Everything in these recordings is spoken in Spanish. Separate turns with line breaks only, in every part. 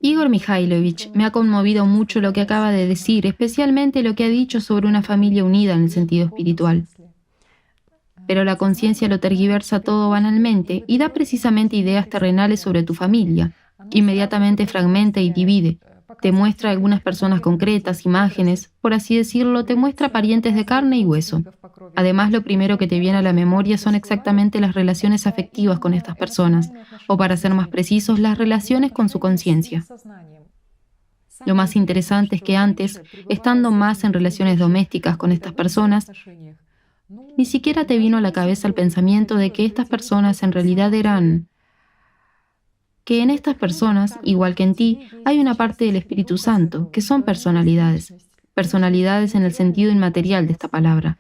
Igor Mikhailovich, me ha conmovido mucho lo que acaba de decir, especialmente lo que ha dicho sobre una familia unida en el sentido espiritual. Pero la conciencia lo tergiversa todo banalmente y da precisamente ideas terrenales sobre tu familia. Inmediatamente fragmenta y divide. Te muestra algunas personas concretas, imágenes, por así decirlo, te muestra parientes de carne y hueso. Además, lo primero que te viene a la memoria son exactamente las relaciones afectivas con estas personas, o para ser más precisos, las relaciones con su conciencia. Lo más interesante es que antes, estando más en relaciones domésticas con estas personas, ni siquiera te vino a la cabeza el pensamiento de que estas personas en realidad eran... que en estas personas, igual que en ti, hay una parte del Espíritu Santo, que son personalidades. Personalidades en el sentido inmaterial de esta palabra.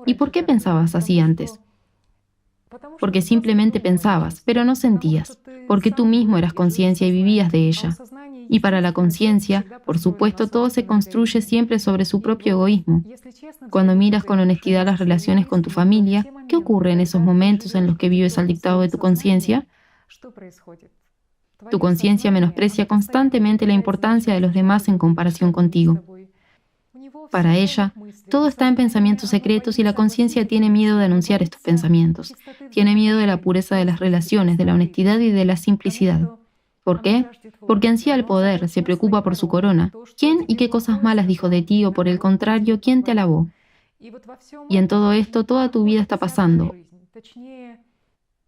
¿Y por qué pensabas así antes? Porque simplemente pensabas, pero no sentías, porque tú mismo eras conciencia y vivías de ella. Y para la conciencia, por supuesto, todo se construye siempre sobre su propio egoísmo. Cuando miras con honestidad las relaciones con tu familia, ¿qué ocurre en esos momentos en los que vives al dictado de tu conciencia? Tu conciencia menosprecia constantemente la importancia de los demás en comparación contigo. Para ella, todo está en pensamientos secretos y la conciencia tiene miedo de anunciar estos pensamientos. Tiene miedo de la pureza de las relaciones, de la honestidad y de la simplicidad. ¿Por qué? Porque ansía el poder, se preocupa por su corona. ¿Quién y qué cosas malas dijo de ti o por el contrario, quién te alabó? Y en todo esto, toda tu vida está pasando.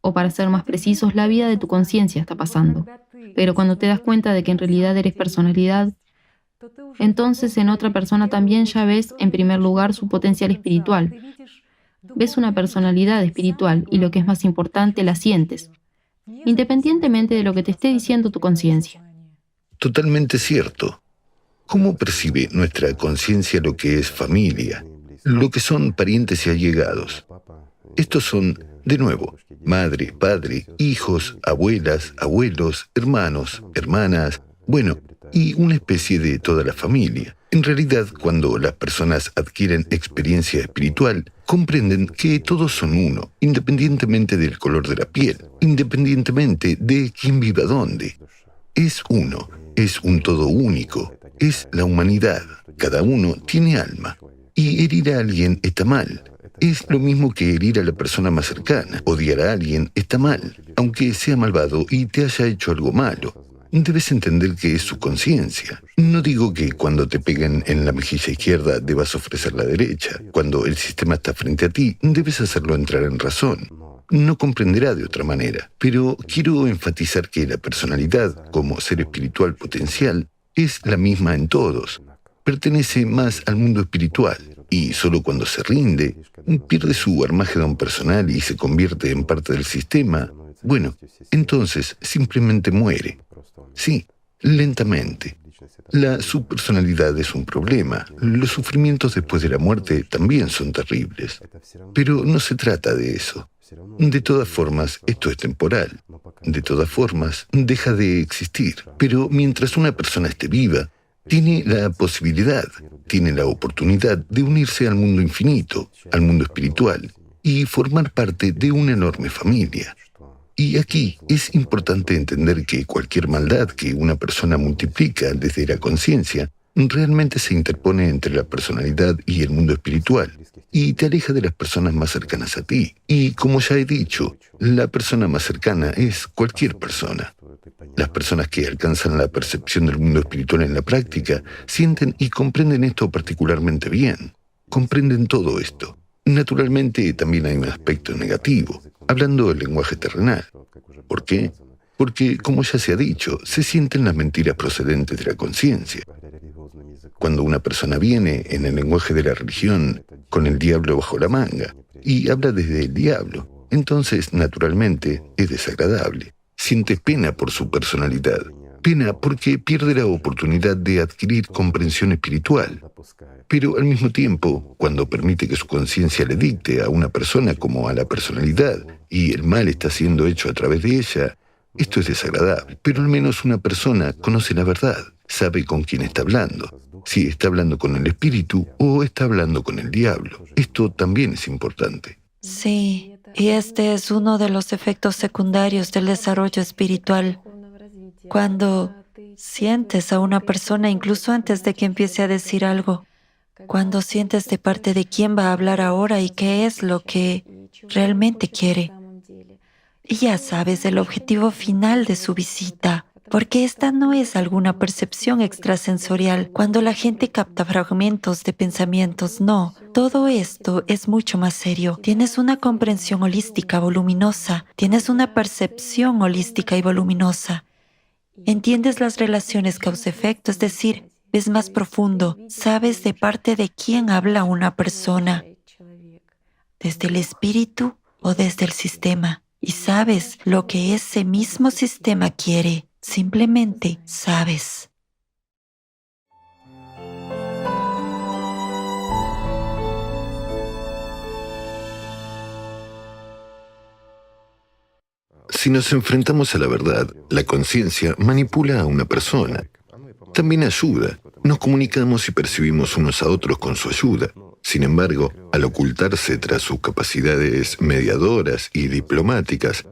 O para ser más precisos, la vida de tu conciencia está pasando. Pero cuando te das cuenta de que en realidad eres personalidad, entonces en otra persona también ya ves, en primer lugar, su potencial espiritual. Ves una personalidad espiritual y lo que es más importante, la sientes, independientemente de lo que te esté diciendo tu conciencia.
Totalmente cierto. ¿Cómo percibe nuestra conciencia lo que es familia, lo que son parientes y allegados? Estos son, de nuevo, madre, padre, hijos, abuelas, abuelos, hermanos, hermanas, bueno, y una especie de toda la familia. En realidad, cuando las personas adquieren experiencia espiritual, comprenden que todos son uno, independientemente del color de la piel, independientemente de quién viva dónde. Es uno, es un todo único, es la humanidad. Cada uno tiene alma. Y herir a alguien está mal. Es lo mismo que herir a la persona más cercana. Odiar a alguien está mal, aunque sea malvado y te haya hecho algo malo. Debes entender que es su conciencia. No digo que cuando te peguen en la mejilla izquierda debas ofrecer la derecha. Cuando el sistema está frente a ti, debes hacerlo entrar en razón. No comprenderá de otra manera, pero quiero enfatizar que la personalidad, como ser espiritual potencial, es la misma en todos. Pertenece más al mundo espiritual y solo cuando se rinde, pierde su Armagedón personal y se convierte en parte del sistema, bueno, entonces simplemente muere. Sí, lentamente. La subpersonalidad es un problema. Los sufrimientos después de la muerte también son terribles. Pero no se trata de eso. De todas formas, esto es temporal. De todas formas, deja de existir. Pero mientras una persona esté viva, tiene la posibilidad, tiene la oportunidad de unirse al mundo infinito, al mundo espiritual, y formar parte de una enorme familia. Y aquí es importante entender que cualquier maldad que una persona multiplica desde la conciencia realmente se interpone entre la personalidad y el mundo espiritual y te aleja de las personas más cercanas a ti. Y como ya he dicho, la persona más cercana es cualquier persona. Las personas que alcanzan la percepción del mundo espiritual en la práctica sienten y comprenden esto particularmente bien. Comprenden todo esto. Naturalmente, también hay un aspecto negativo, hablando del lenguaje terrenal. ¿Por qué? Porque, como ya se ha dicho, se sienten las mentiras procedentes de la conciencia. Cuando una persona viene, en el lenguaje de la religión, con el diablo bajo la manga, y habla desde el diablo, entonces, naturalmente, es desagradable. Siente pena por su personalidad. Pena porque pierde la oportunidad de adquirir comprensión espiritual. Pero al mismo tiempo, cuando permite que su conciencia le dicte a una persona como a la personalidad, y el mal está siendo hecho a través de ella, esto es desagradable. Pero al menos una persona conoce la verdad, sabe con quién está hablando, si está hablando con el espíritu o está hablando con el diablo. Esto también es importante.
Sí, y es uno de los efectos secundarios del desarrollo espiritual. Cuando Sientes a una persona incluso antes de que empiece a decir algo. Cuando sientes de parte de quién va a hablar ahora y qué es lo que realmente quiere. Y ya sabes el objetivo final de su visita, porque esta no es alguna percepción extrasensorial cuando la gente capta fragmentos de pensamientos, no. Todo esto es mucho más serio. Tienes una comprensión holística voluminosa, tienes una percepción holística y voluminosa. Entiendes las relaciones causa-efecto, es decir, ves más profundo, sabes de parte de quién habla una persona, desde el espíritu o desde el sistema. Y sabes lo que ese mismo sistema quiere. Simplemente sabes.
Si nos enfrentamos a la verdad, la conciencia manipula a una persona. También ayuda. Nos comunicamos y percibimos unos a otros con su ayuda. Sin embargo, al ocultarse tras sus capacidades mediadoras y diplomáticas,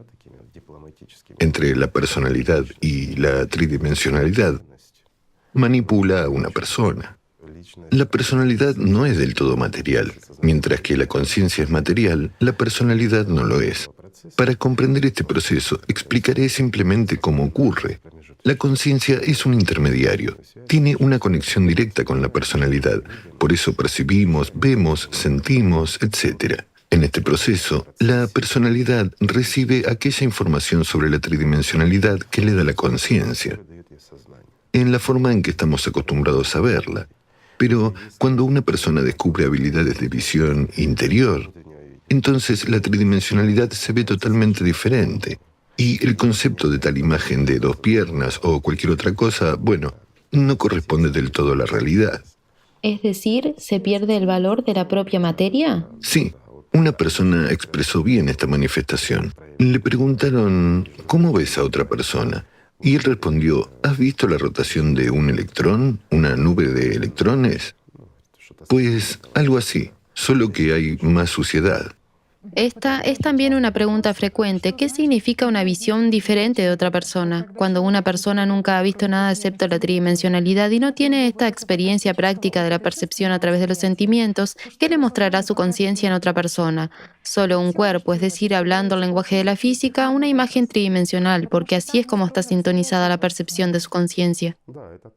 entre la personalidad y la tridimensionalidad, manipula a una persona. La personalidad no es del todo material. Mientras que la conciencia es material, la personalidad no lo es. Para comprender este proceso, explicaré simplemente cómo ocurre. La conciencia es un intermediario. Tiene una conexión directa con la personalidad. Por eso percibimos, vemos, sentimos, etc. En este proceso, la personalidad recibe aquella información sobre la tridimensionalidad que le da la conciencia, en la forma en que estamos acostumbrados a verla. Pero cuando una persona descubre habilidades de visión interior, entonces la tridimensionalidad se ve totalmente diferente. Y el concepto de tal imagen de dos piernas o cualquier otra cosa, bueno, no corresponde del todo a la realidad.
Es decir, ¿se pierde el valor de la propia materia?
Sí, una persona expresó bien esta manifestación. Le preguntaron, ¿cómo ves a otra persona? Y él respondió, ¿has visto la rotación de un electrón, una nube de electrones? Pues algo así, solo que hay más suciedad.
Esta es también una pregunta frecuente. ¿Qué significa una visión diferente de otra persona? Cuando una persona nunca ha visto nada excepto la tridimensionalidad y no tiene esta experiencia práctica de la percepción a través de los sentimientos, ¿qué le mostrará su conciencia en otra persona? Solo un cuerpo, es decir, hablando el lenguaje de la física, una imagen tridimensional, porque así es como está sintonizada la percepción de su conciencia.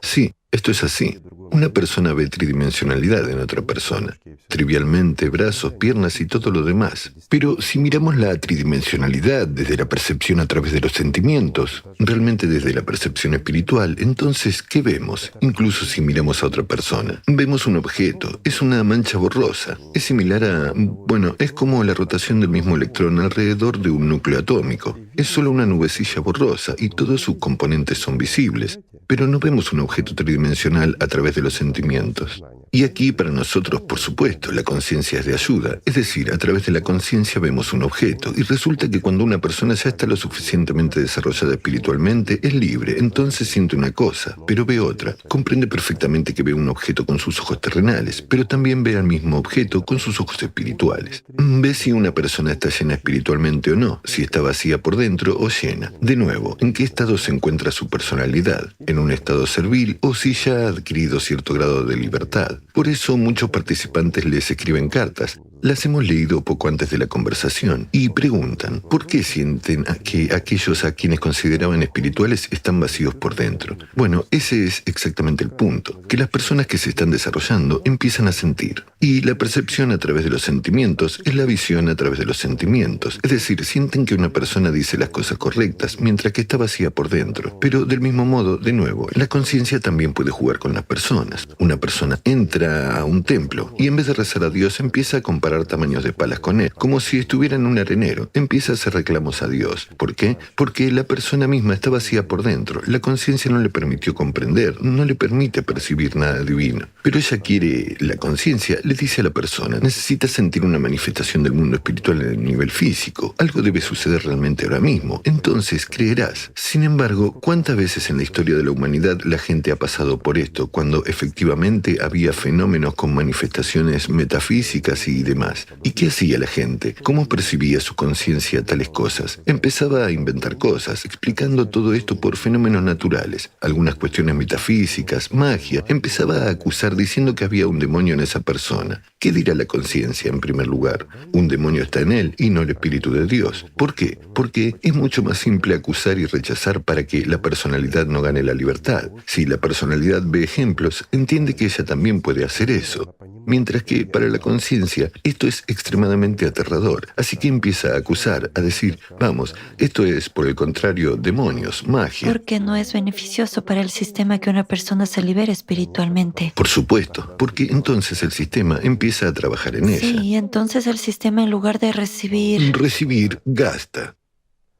Sí, esto es así. Una persona ve tridimensionalidad en otra persona. Trivialmente, brazos, piernas y todo lo demás. Pero si miramos la tridimensionalidad desde la percepción a través de los sentimientos, realmente desde la percepción espiritual, entonces, ¿qué vemos? Incluso si miramos a otra persona. Vemos un objeto, es una mancha borrosa. Es similar a, bueno, es como la rotación del mismo electrón alrededor de un núcleo atómico. Es solo una nubecilla borrosa y todos sus componentes son visibles. Pero no vemos un objeto tridimensional a través de los sentimientos. Y aquí para nosotros, por supuesto, la conciencia es de ayuda. Es decir, a través de la conciencia vemos un objeto y resulta que cuando una persona ya está lo suficientemente desarrollada espiritualmente, es libre, entonces siente una cosa, pero ve otra. Comprende perfectamente que ve un objeto con sus ojos terrenales, pero también ve al mismo objeto con sus ojos espirituales. Ve si una persona está llena espiritualmente o no, si está vacía por dentro o llena. De nuevo, ¿en qué estado se encuentra su personalidad? ¿En un estado servil o si ya ha adquirido cierto grado de libertad? Por eso muchos participantes les escriben cartas. Las hemos leído poco antes de la conversación y preguntan, ¿por qué sienten que aquellos a quienes consideraban espirituales están vacíos por dentro? Bueno, ese es exactamente el punto, que las personas que se están desarrollando empiezan a sentir. Y la percepción a través de los sentimientos es la visión a través de los sentimientos. Es decir, sienten que una persona dice las cosas correctas mientras que está vacía por dentro. Pero del mismo modo, de nuevo, la conciencia también puede jugar con las personas. Una persona entra a un templo y en vez de rezar a Dios empieza a comparar tamaños de palas con él, como si estuviera en un arenero. Empieza a hacer reclamos a Dios. ¿Por qué? Porque la persona misma está vacía por dentro. La conciencia no le permitió comprender, no le permite percibir nada divino. Pero ella quiere, la conciencia le dice a la persona, necesitas sentir una manifestación del mundo espiritual en el nivel físico. Algo debe suceder realmente ahora mismo. Entonces creerás. Sin embargo, ¿cuántas veces en la historia de la humanidad la gente ha pasado por esto, cuando efectivamente había fenómenos con manifestaciones metafísicas y de más. ¿Y qué hacía la gente? ¿Cómo percibía su conciencia tales cosas? Empezaba a inventar cosas, explicando todo esto por fenómenos naturales, algunas cuestiones metafísicas, magia. Empezaba a acusar diciendo que había un demonio en esa persona. ¿Qué dirá la conciencia en primer lugar? Un demonio está en él y no el Espíritu de Dios. ¿Por qué? Porque es mucho más simple acusar y rechazar para que la personalidad no gane la libertad. Si la personalidad ve ejemplos, entiende que ella también puede hacer eso. Mientras que para la conciencia esto es extremadamente aterrador. Así que empieza a acusar, a decir, vamos, esto es por el contrario demonios, magia.
Porque no es beneficioso para el sistema que una persona se libere espiritualmente.
Por supuesto, porque entonces el sistema empieza a trabajar en ella.
Sí, entonces el sistema en lugar de
recibir, gasta.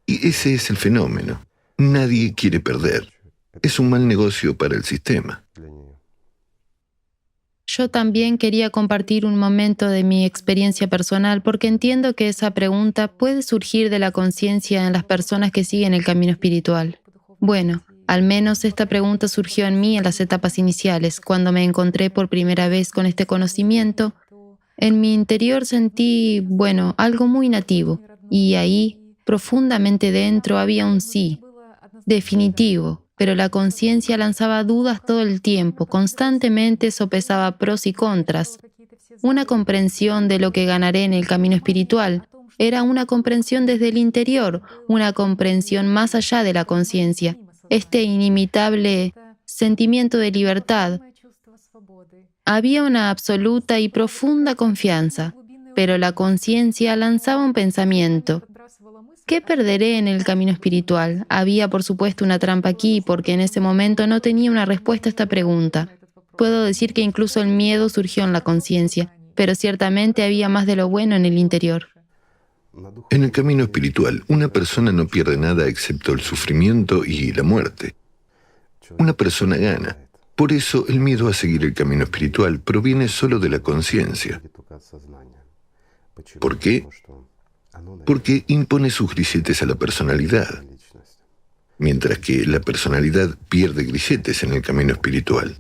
Y ese es el fenómeno. Nadie quiere perder. Es un mal negocio para el sistema.
Yo también quería compartir un momento de mi experiencia personal porque entiendo que esa pregunta puede surgir de la conciencia en las personas que siguen el camino espiritual. Bueno, al menos esta pregunta surgió en mí en las etapas iniciales, cuando me encontré por primera vez con este conocimiento. En mi interior sentí, algo muy nativo, y ahí, profundamente dentro, había un sí, definitivo. Pero la conciencia lanzaba dudas todo el tiempo, constantemente sopesaba pros y contras. Una comprensión de lo que ganaré en el camino espiritual era una comprensión desde el interior, una comprensión más allá de la conciencia. Este inimitable sentimiento de libertad. Había una absoluta y profunda confianza, pero la conciencia lanzaba un pensamiento. ¿Qué perderé en el camino espiritual? Había, por supuesto, una trampa aquí, porque en ese momento no tenía una respuesta a esta pregunta. Puedo decir que incluso el miedo surgió en la conciencia, pero ciertamente había más de lo bueno en el interior.
En el camino espiritual, una persona no pierde nada excepto el sufrimiento y la muerte. Una persona gana. Por eso, el miedo a seguir el camino espiritual proviene solo de la conciencia. ¿Por qué? Porque impone sus grilletes a la personalidad, mientras que la personalidad pierde grilletes en el camino espiritual.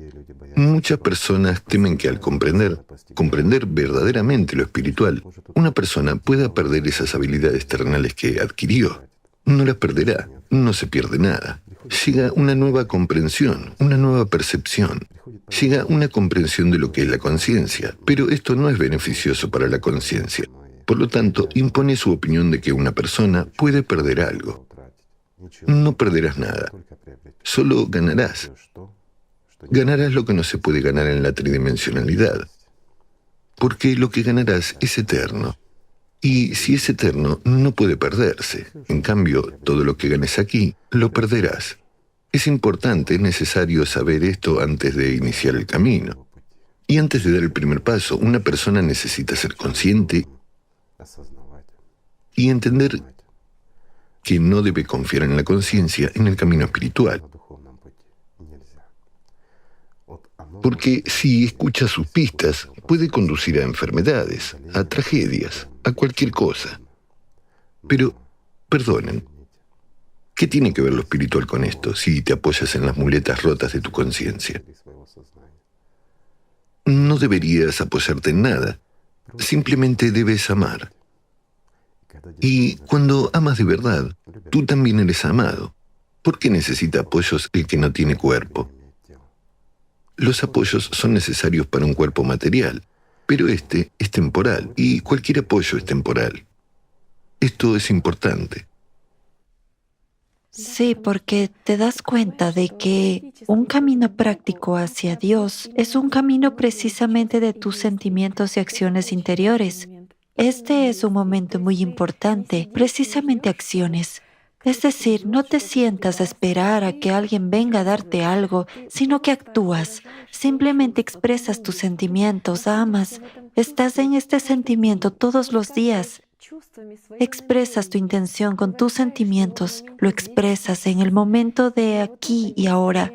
Muchas personas temen que al comprender verdaderamente lo espiritual, una persona pueda perder esas habilidades terrenales que adquirió. No las perderá, no se pierde nada. Llega una nueva comprensión, una nueva percepción. Llega una comprensión de lo que es la conciencia, pero esto no es beneficioso para la conciencia. Por lo tanto, impone su opinión de que una persona puede perder algo. No perderás nada, solo ganarás. Ganarás lo que no se puede ganar en la tridimensionalidad, porque lo que ganarás es eterno. Y si es eterno, no puede perderse. En cambio, todo lo que ganes aquí, lo perderás. Es importante, es necesario saber esto antes de iniciar el camino. Y antes de dar el primer paso, una persona necesita ser consciente y entender que no debe confiar en la conciencia en el camino espiritual. Porque si escucha sus pistas, puede conducir a enfermedades, a tragedias, a cualquier cosa. Pero, perdonen, ¿qué tiene que ver lo espiritual con esto si te apoyas en las muletas rotas de tu conciencia? No deberías apoyarte en nada, simplemente debes amar. Y cuando amas de verdad, tú también eres amado. ¿Por qué necesita apoyos el que no tiene cuerpo? Los apoyos son necesarios para un cuerpo material, pero este es temporal y cualquier apoyo es temporal. Esto es importante.
Sí, porque te das cuenta de que un camino práctico hacia Dios es un camino precisamente de tus sentimientos y acciones interiores. Este es un momento muy importante, precisamente acciones. Es decir, no te sientas a esperar a que alguien venga a darte algo, sino que actúas. Simplemente expresas tus sentimientos, amas. Estás en este sentimiento todos los días. Expresas tu intención con tus sentimientos, lo expresas en el momento de aquí y ahora.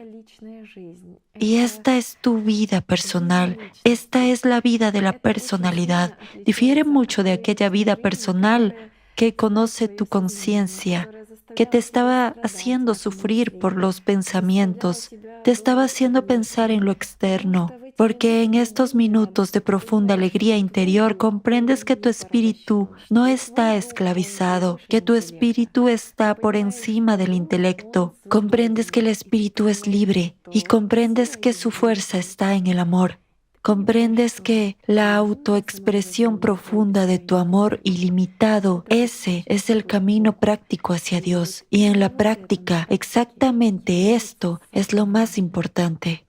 Y esta es tu vida personal, esta es la vida de la personalidad. Difiere mucho de aquella vida personal que conoce tu conciencia, que te estaba haciendo sufrir por los pensamientos, te estaba haciendo pensar en lo externo. Porque en estos minutos de profunda alegría interior comprendes que tu espíritu no está esclavizado, que tu espíritu está por encima del intelecto. Comprendes que el espíritu es libre y comprendes que su fuerza está en el amor. Comprendes que la autoexpresión profunda de tu amor ilimitado, ese es el camino práctico hacia Dios. Y en la práctica, exactamente esto es lo más importante.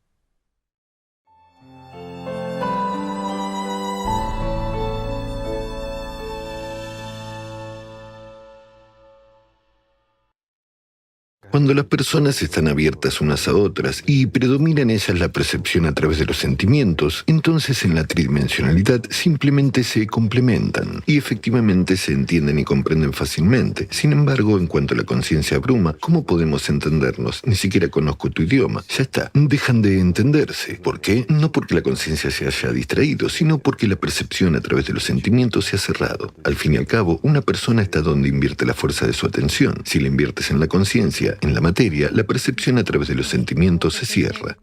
Cuando las personas están abiertas unas a otras y predomina en ellas la percepción a través de los sentimientos, entonces en la tridimensionalidad simplemente se complementan y efectivamente se entienden y comprenden fácilmente. Sin embargo, en cuanto la conciencia abruma, ¿cómo podemos entendernos? Ni siquiera conozco tu idioma. Ya está, dejan de entenderse. ¿Por qué? No porque la conciencia se haya distraído, sino porque la percepción a través de los sentimientos se ha cerrado. Al fin y al cabo, una persona está donde invierte la fuerza de su atención. Si la inviertes en la conciencia, en la materia, la percepción a través de los sentimientos se cierra.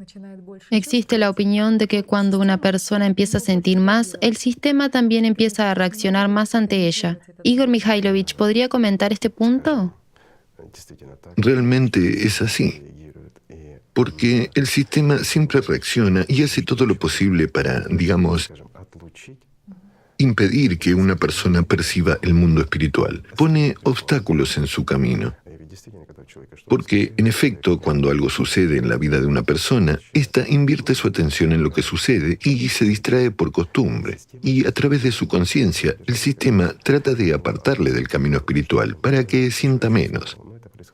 Existe la opinión de que cuando una persona empieza a sentir más, el sistema también empieza a reaccionar más ante ella. Igor Mikhailovich, ¿podría comentar este punto?
Realmente es así, porque el sistema siempre reacciona y hace todo lo posible para, digamos, impedir que una persona perciba el mundo espiritual. Pone obstáculos en su camino. Porque, en efecto, cuando algo sucede en la vida de una persona, ésta invierte su atención en lo que sucede y se distrae por costumbre. Y a través de su conciencia, el sistema trata de apartarle del camino espiritual para que sienta menos.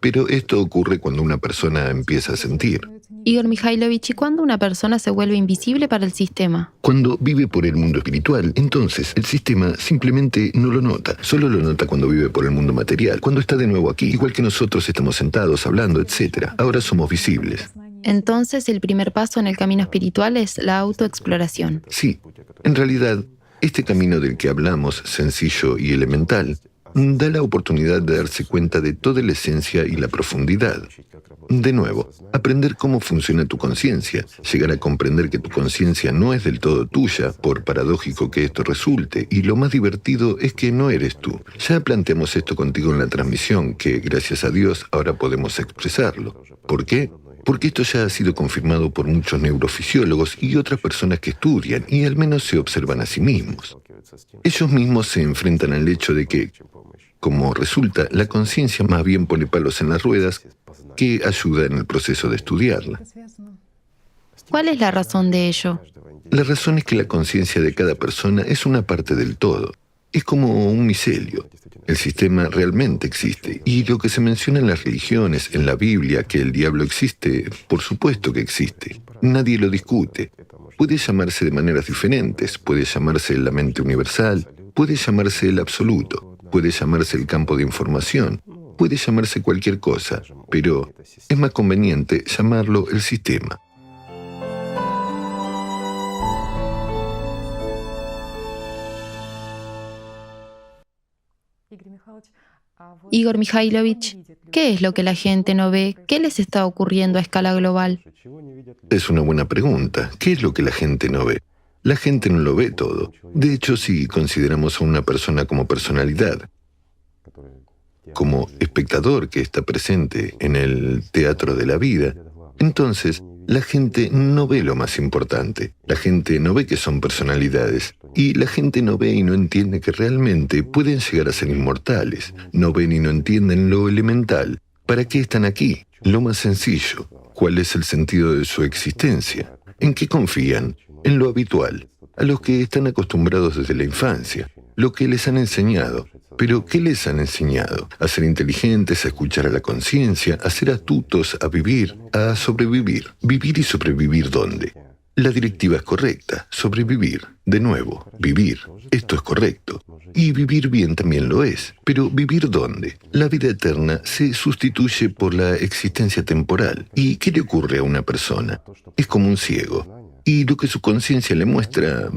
Pero esto ocurre cuando una persona empieza a sentir.
Igor Mikhailovich, ¿y cuándo una persona se vuelve invisible para el sistema?
Cuando vive por el mundo espiritual, entonces el sistema simplemente no lo nota. Solo lo nota cuando vive por el mundo material, cuando está de nuevo aquí, igual que nosotros estamos sentados, hablando, etc. Ahora somos visibles.
Entonces, el primer paso en el camino espiritual es la autoexploración.
Sí, en realidad, este camino del que hablamos, sencillo y elemental, da la oportunidad de darse cuenta de toda la esencia y la profundidad. De nuevo, aprender cómo funciona tu conciencia, llegar a comprender que tu conciencia no es del todo tuya, por paradójico que esto resulte, y lo más divertido es que no eres tú. Ya planteamos esto contigo en la transmisión, que gracias a Dios ahora podemos expresarlo. ¿Por qué? Porque esto ya ha sido confirmado por muchos neurofisiólogos y otras personas que estudian y al menos se observan a sí mismos. Ellos mismos se enfrentan al hecho de que, como resulta, la conciencia más bien pone palos en las ruedas que ayuda en el proceso de estudiarla.
¿Cuál es la razón de ello?
La razón es que la conciencia de cada persona es una parte del todo. Es como un micelio. El sistema realmente existe. Y lo que se menciona en las religiones, en la Biblia, que el diablo existe, por supuesto que existe. Nadie lo discute. Puede llamarse de maneras diferentes. Puede llamarse la mente universal. Puede llamarse el absoluto. Puede llamarse el campo de información. Puede llamarse cualquier cosa, pero es más conveniente llamarlo el sistema.
Igor Mikhailovich, ¿qué es lo que la gente no ve? ¿Qué les está ocurriendo a escala global?
Es una buena pregunta. ¿Qué es lo que la gente no ve? La gente no lo ve todo. De hecho, si consideramos a una persona como personalidad, como espectador que está presente en el teatro de la vida, entonces la gente no ve lo más importante. La gente no ve que son personalidades. Y la gente no ve y no entiende que realmente pueden llegar a ser inmortales. No ven y no entienden lo elemental. ¿Para qué están aquí? Lo más sencillo. ¿Cuál es el sentido de su existencia? ¿En qué confían? En lo habitual. A los que están acostumbrados desde la infancia. Lo que les han enseñado. ¿Pero qué les han enseñado? A ser inteligentes, a escuchar a la conciencia, a ser astutos, a vivir, a sobrevivir. ¿Vivir y sobrevivir dónde? La directiva es correcta. Sobrevivir. De nuevo, vivir. Esto es correcto. Y vivir bien también lo es. Pero ¿vivir dónde? La vida eterna se sustituye por la existencia temporal. ¿Y qué le ocurre a una persona? Es como un ciego. Y lo que su conciencia le muestra,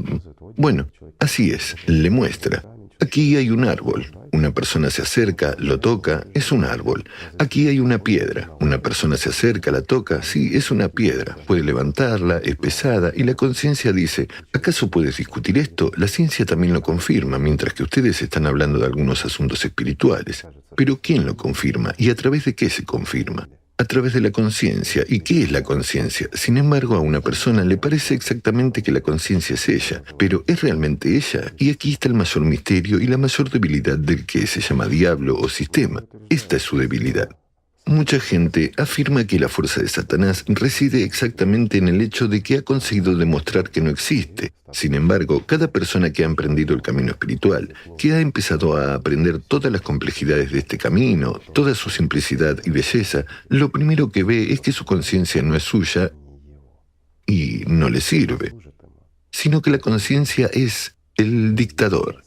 bueno, así es, le muestra. Aquí hay un árbol. Una persona se acerca, lo toca, es un árbol. Aquí hay una piedra. Una persona se acerca, la toca, sí, es una piedra. Puede levantarla, es pesada, y la conciencia dice, ¿acaso puedes discutir esto? La ciencia también lo confirma, mientras que ustedes están hablando de algunos asuntos espirituales. Pero ¿quién lo confirma? ¿Y a través de qué se confirma? A través de la conciencia. ¿Y qué es la conciencia? Sin embargo, a una persona le parece exactamente que la conciencia es ella, pero ¿es realmente ella? Y aquí está el mayor misterio y la mayor debilidad del que se llama diablo o sistema. Esta es su debilidad. Mucha gente afirma que la fuerza de Satanás reside exactamente en el hecho de que ha conseguido demostrar que no existe. Sin embargo, cada persona que ha emprendido el camino espiritual, que ha empezado a aprender todas las complejidades de este camino, toda su simplicidad y belleza, lo primero que ve es que su conciencia no es suya y no le sirve, sino que la conciencia es el dictador.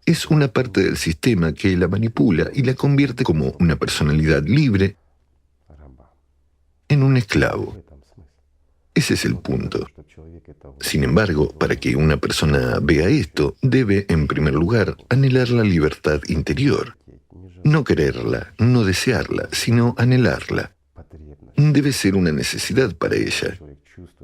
Es una parte del sistema que la manipula y la convierte como una personalidad libre en un esclavo. Ese es el punto. Sin embargo, para que una persona vea esto, debe, en primer lugar, anhelar la libertad interior. No quererla, no desearla, sino anhelarla. Debe ser una necesidad para ella.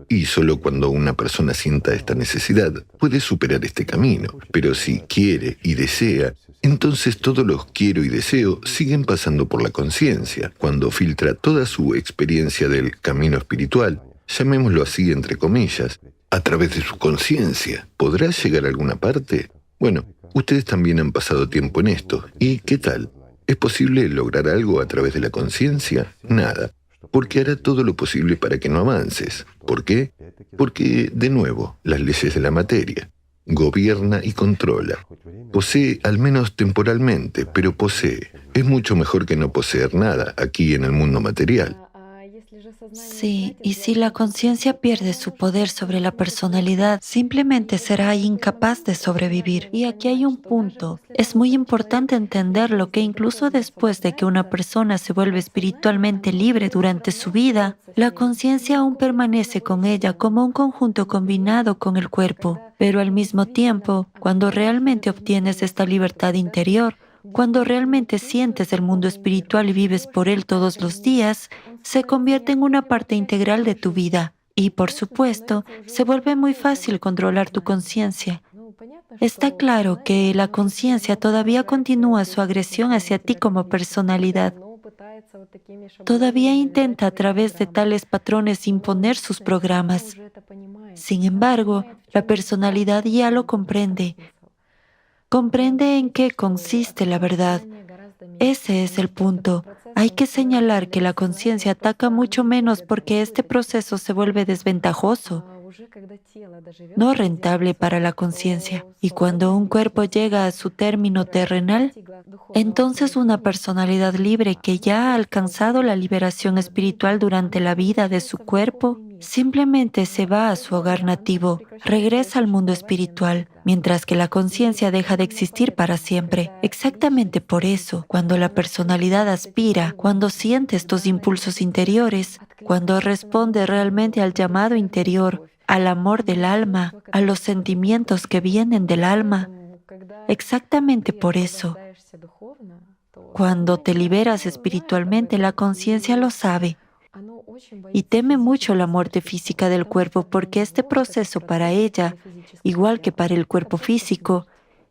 Y solo cuando una persona sienta esta necesidad puede superar este camino. Pero si quiere y desea, entonces todos los quiero y deseo siguen pasando por la conciencia. Cuando filtra toda su experiencia del camino espiritual, llamémoslo así entre comillas, a través de su conciencia, ¿podrá llegar a alguna parte? Bueno, ustedes también han pasado tiempo en esto. ¿Y qué tal? ¿Es posible lograr algo a través de la conciencia? Nada. Porque hará todo lo posible para que no avances. ¿Por qué? Porque, de nuevo, las leyes de la materia. Gobierna y controla. Posee, al menos temporalmente, pero posee. Es mucho mejor que no poseer nada aquí en el mundo material.
Sí, y si la conciencia pierde su poder sobre la personalidad, simplemente será incapaz de sobrevivir. Y aquí hay un punto. Es muy importante entenderlo que incluso después de que una persona se vuelve espiritualmente libre durante su vida, la conciencia aún permanece con ella como un conjunto combinado con el cuerpo. Pero al mismo tiempo, cuando realmente obtienes esta libertad interior, cuando realmente sientes el mundo espiritual y vives por él todos los días, se convierte en una parte integral de tu vida. Y, por supuesto, se vuelve muy fácil controlar tu conciencia. Está claro que la conciencia todavía continúa su agresión hacia ti como personalidad. Todavía intenta a través de tales patrones imponer sus programas. Sin embargo, la personalidad ya lo comprende. Comprende en qué consiste la verdad. Ese es el punto. Hay que señalar que la conciencia ataca mucho menos porque este proceso se vuelve desventajoso, no rentable para la conciencia. Y cuando un cuerpo llega a su término terrenal, entonces una personalidad libre que ya ha alcanzado la liberación espiritual durante la vida de su cuerpo, simplemente se va a su hogar nativo, regresa al mundo espiritual, mientras que la conciencia deja de existir para siempre. Exactamente por eso, cuando la personalidad aspira, cuando siente estos impulsos interiores, cuando responde realmente al llamado interior, al amor del alma, a los sentimientos que vienen del alma, exactamente por eso, cuando te liberas espiritualmente, la conciencia lo sabe y teme mucho la muerte física del cuerpo porque este proceso para ella, igual que para el cuerpo físico,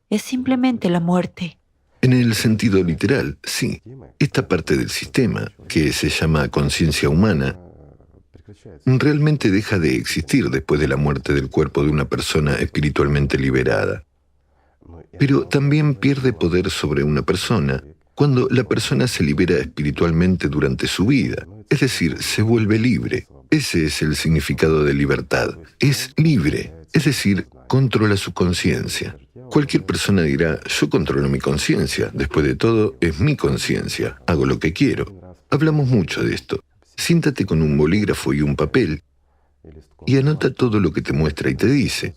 es simplemente la muerte.
En el sentido literal, sí. Esta parte del sistema, que se llama conciencia humana, realmente deja de existir después de la muerte del cuerpo de una persona espiritualmente liberada. Pero también pierde poder sobre una persona cuando la persona se libera espiritualmente durante su vida, es decir, se vuelve libre. Ese es el significado de libertad. Es libre, es decir, controla su conciencia. Cualquier persona dirá, yo controlo mi conciencia, después de todo, es mi conciencia, hago lo que quiero. Hablamos mucho de esto. Siéntate con un bolígrafo y un papel y anota todo lo que te muestra y te dice.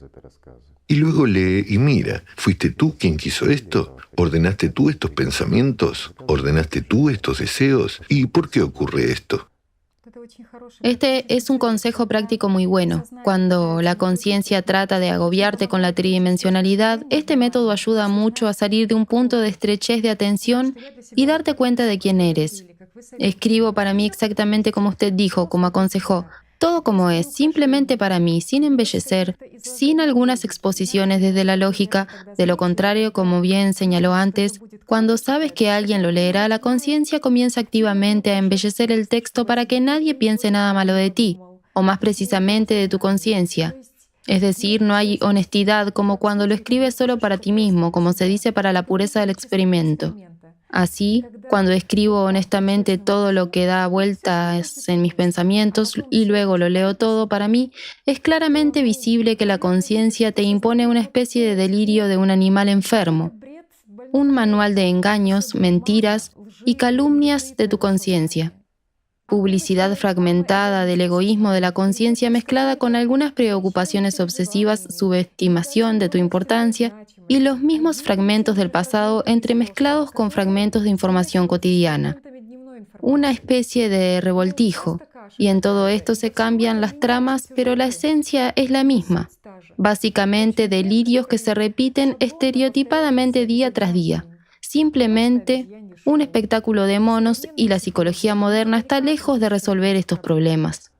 Y luego lee y mira, ¿fuiste tú quien quiso esto? ¿Ordenaste tú estos pensamientos? ¿Ordenaste tú estos deseos? ¿Y por qué ocurre esto?
Este es un consejo práctico muy bueno. Cuando la conciencia trata de agobiarte con la tridimensionalidad, este método ayuda mucho a salir de un punto de estrechez de atención y darte cuenta de quién eres. Escribo para mí exactamente como usted dijo, como aconsejó. Todo como es, simplemente para mí, sin embellecer, sin algunas exposiciones desde la lógica. De lo contrario, como bien señaló antes, cuando sabes que alguien lo leerá, la conciencia comienza activamente a embellecer el texto para que nadie piense nada malo de ti, o más precisamente de tu conciencia. Es decir, no hay honestidad como cuando lo escribes solo para ti mismo, como se dice para la pureza del experimento. Así, cuando escribo honestamente todo lo que da vueltas en mis pensamientos y luego lo leo todo, para mí es claramente visible que la conciencia te impone una especie de delirio de un animal enfermo, un manual de engaños, mentiras y calumnias de tu conciencia. Publicidad fragmentada del egoísmo de la conciencia mezclada con algunas preocupaciones obsesivas, subestimación de tu importancia y los mismos fragmentos del pasado entremezclados con fragmentos de información cotidiana. Una especie de revoltijo. Y en todo esto se cambian las tramas, pero la esencia es la misma. Básicamente delirios que se repiten estereotipadamente día tras día. Simplemente un espectáculo de monos y la psicología moderna está lejos de resolver estos problemas.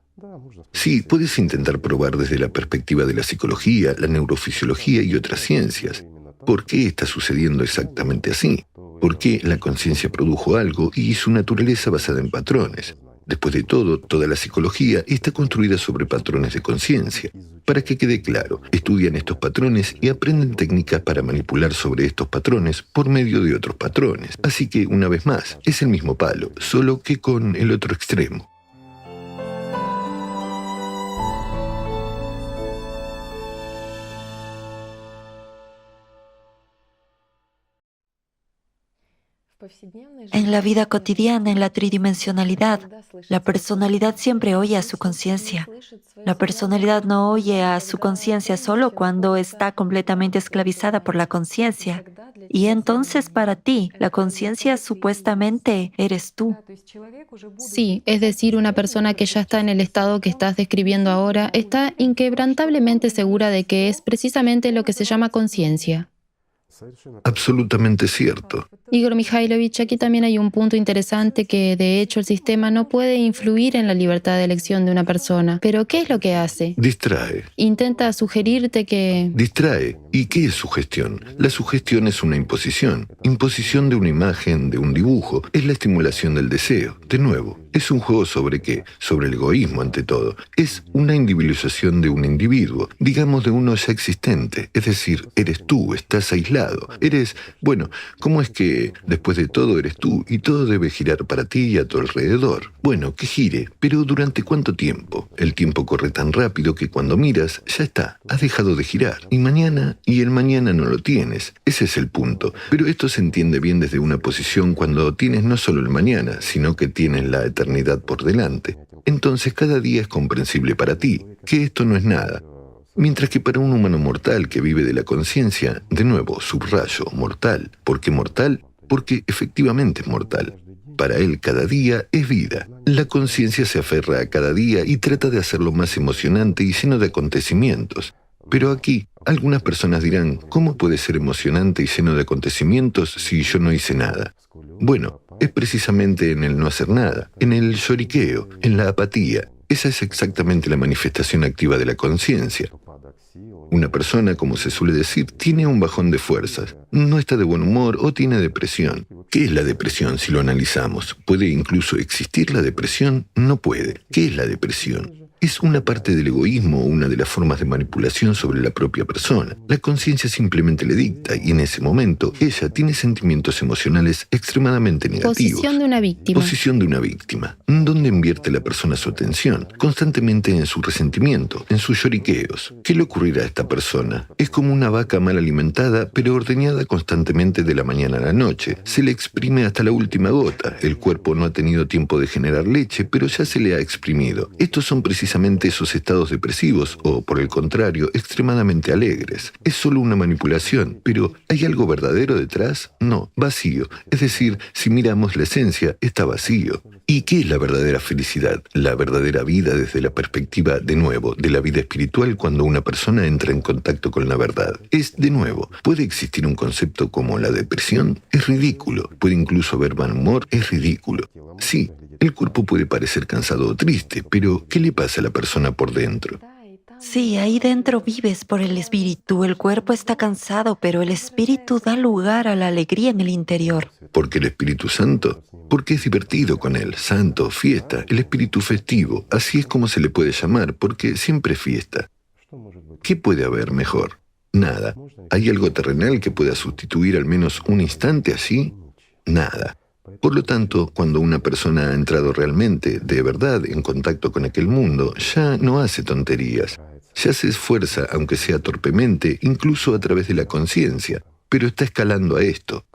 Sí, puedes intentar probar desde la perspectiva de la psicología, la neurofisiología y otras ciencias. ¿Por qué está sucediendo exactamente así? ¿Por qué la conciencia produjo algo y su naturaleza basada en patrones? Después de todo, toda la psicología está construida sobre patrones de conciencia. Para que quede claro, estudian estos patrones y aprenden técnicas para manipular sobre estos patrones por medio de otros patrones. Así que, una vez más, es el mismo palo, solo que con el otro extremo.
En la vida cotidiana, en la tridimensionalidad, la personalidad siempre oye a su conciencia. La personalidad no oye a su conciencia solo cuando está completamente esclavizada por la conciencia. Y entonces para ti, la conciencia supuestamente eres tú.
Sí, es decir, una persona que ya está en el estado que estás describiendo ahora está inquebrantablemente segura de que es precisamente lo que se llama conciencia.
Absolutamente cierto.
Igor Mikhailovich, aquí también hay un punto interesante que, de hecho, el sistema no puede influir en la libertad de elección de una persona. ¿Pero qué es lo que hace?
Distrae.
Intenta sugerirte que...
Distrae. ¿Y qué es sugestión? La sugestión es una imposición. Imposición de una imagen, de un dibujo. Es la estimulación del deseo. De nuevo, es un juego sobre qué? Sobre el egoísmo, ante todo. Es una individualización de un individuo, digamos de uno ya existente. Es decir, eres tú, estás aislado. Eres, bueno, ¿cómo es que después de todo eres tú y todo debe girar para ti y a tu alrededor? Bueno, que gire, pero ¿durante cuánto tiempo? El tiempo corre tan rápido que cuando miras, ya está, has dejado de girar. Y el mañana no lo tienes. Ese es el punto. Pero esto se entiende bien desde una posición cuando tienes no solo el mañana, sino que tienes la eternidad por delante. Entonces cada día es comprensible para ti, que esto no es nada. Mientras que para un humano mortal que vive de la conciencia, de nuevo, subrayo, mortal. ¿Por qué mortal? Porque efectivamente es mortal. Para él cada día es vida. La conciencia se aferra a cada día y trata de hacerlo más emocionante y lleno de acontecimientos. Pero aquí, algunas personas dirán, ¿cómo puede ser emocionante y lleno de acontecimientos si yo no hice nada? Bueno, es precisamente en el no hacer nada, en el lloriqueo, en la apatía. Esa es exactamente la manifestación activa de la conciencia. Una persona, como se suele decir, tiene un bajón de fuerzas, no está de buen humor o tiene depresión. ¿Qué es la depresión si lo analizamos? ¿Puede incluso existir la depresión? No puede. ¿Qué es la depresión? Es una parte del egoísmo o una de las formas de manipulación sobre la propia persona. La conciencia simplemente le dicta y en ese momento ella tiene sentimientos emocionales extremadamente negativos.
Posición de una víctima.
Posición de una víctima. ¿Dónde invierte la persona su atención? Constantemente en su resentimiento, en sus lloriqueos. ¿Qué le ocurrirá a esta persona? Es como una vaca mal alimentada, pero ordeñada constantemente de la mañana a la noche. Se le exprime hasta la última gota. El cuerpo no ha tenido tiempo de generar leche, pero ya se le ha exprimido. Estos son precisamente precisamente esos estados depresivos o, por el contrario, extremadamente alegres. Es solo una manipulación, pero ¿hay algo verdadero detrás? No, vacío. Es decir, si miramos la esencia, está vacío. ¿Y qué es la verdadera felicidad? La verdadera vida desde la perspectiva, de nuevo, de la vida espiritual cuando una persona entra en contacto con la verdad. Es, de nuevo, ¿puede existir un concepto como la depresión? Es ridículo. ¿Puede incluso haber mal humor? Es ridículo. Sí, el cuerpo puede parecer cansado o triste, pero ¿qué le pasa a la persona por dentro?
Sí, ahí dentro vives por el espíritu. El cuerpo está cansado, pero el espíritu da lugar a la alegría en el interior.
¿Por qué el Espíritu Santo? Porque es divertido con él, santo, fiesta, el espíritu festivo, así es como se le puede llamar, porque siempre es fiesta. ¿Qué puede haber mejor? Nada. ¿Hay algo terrenal que pueda sustituir al menos un instante así? Nada. Por lo tanto, cuando una persona ha entrado realmente, de verdad, en contacto con aquel mundo, ya no hace tonterías. Ya se esfuerza, aunque sea torpemente, incluso a través de la conciencia, pero está escalando a esto.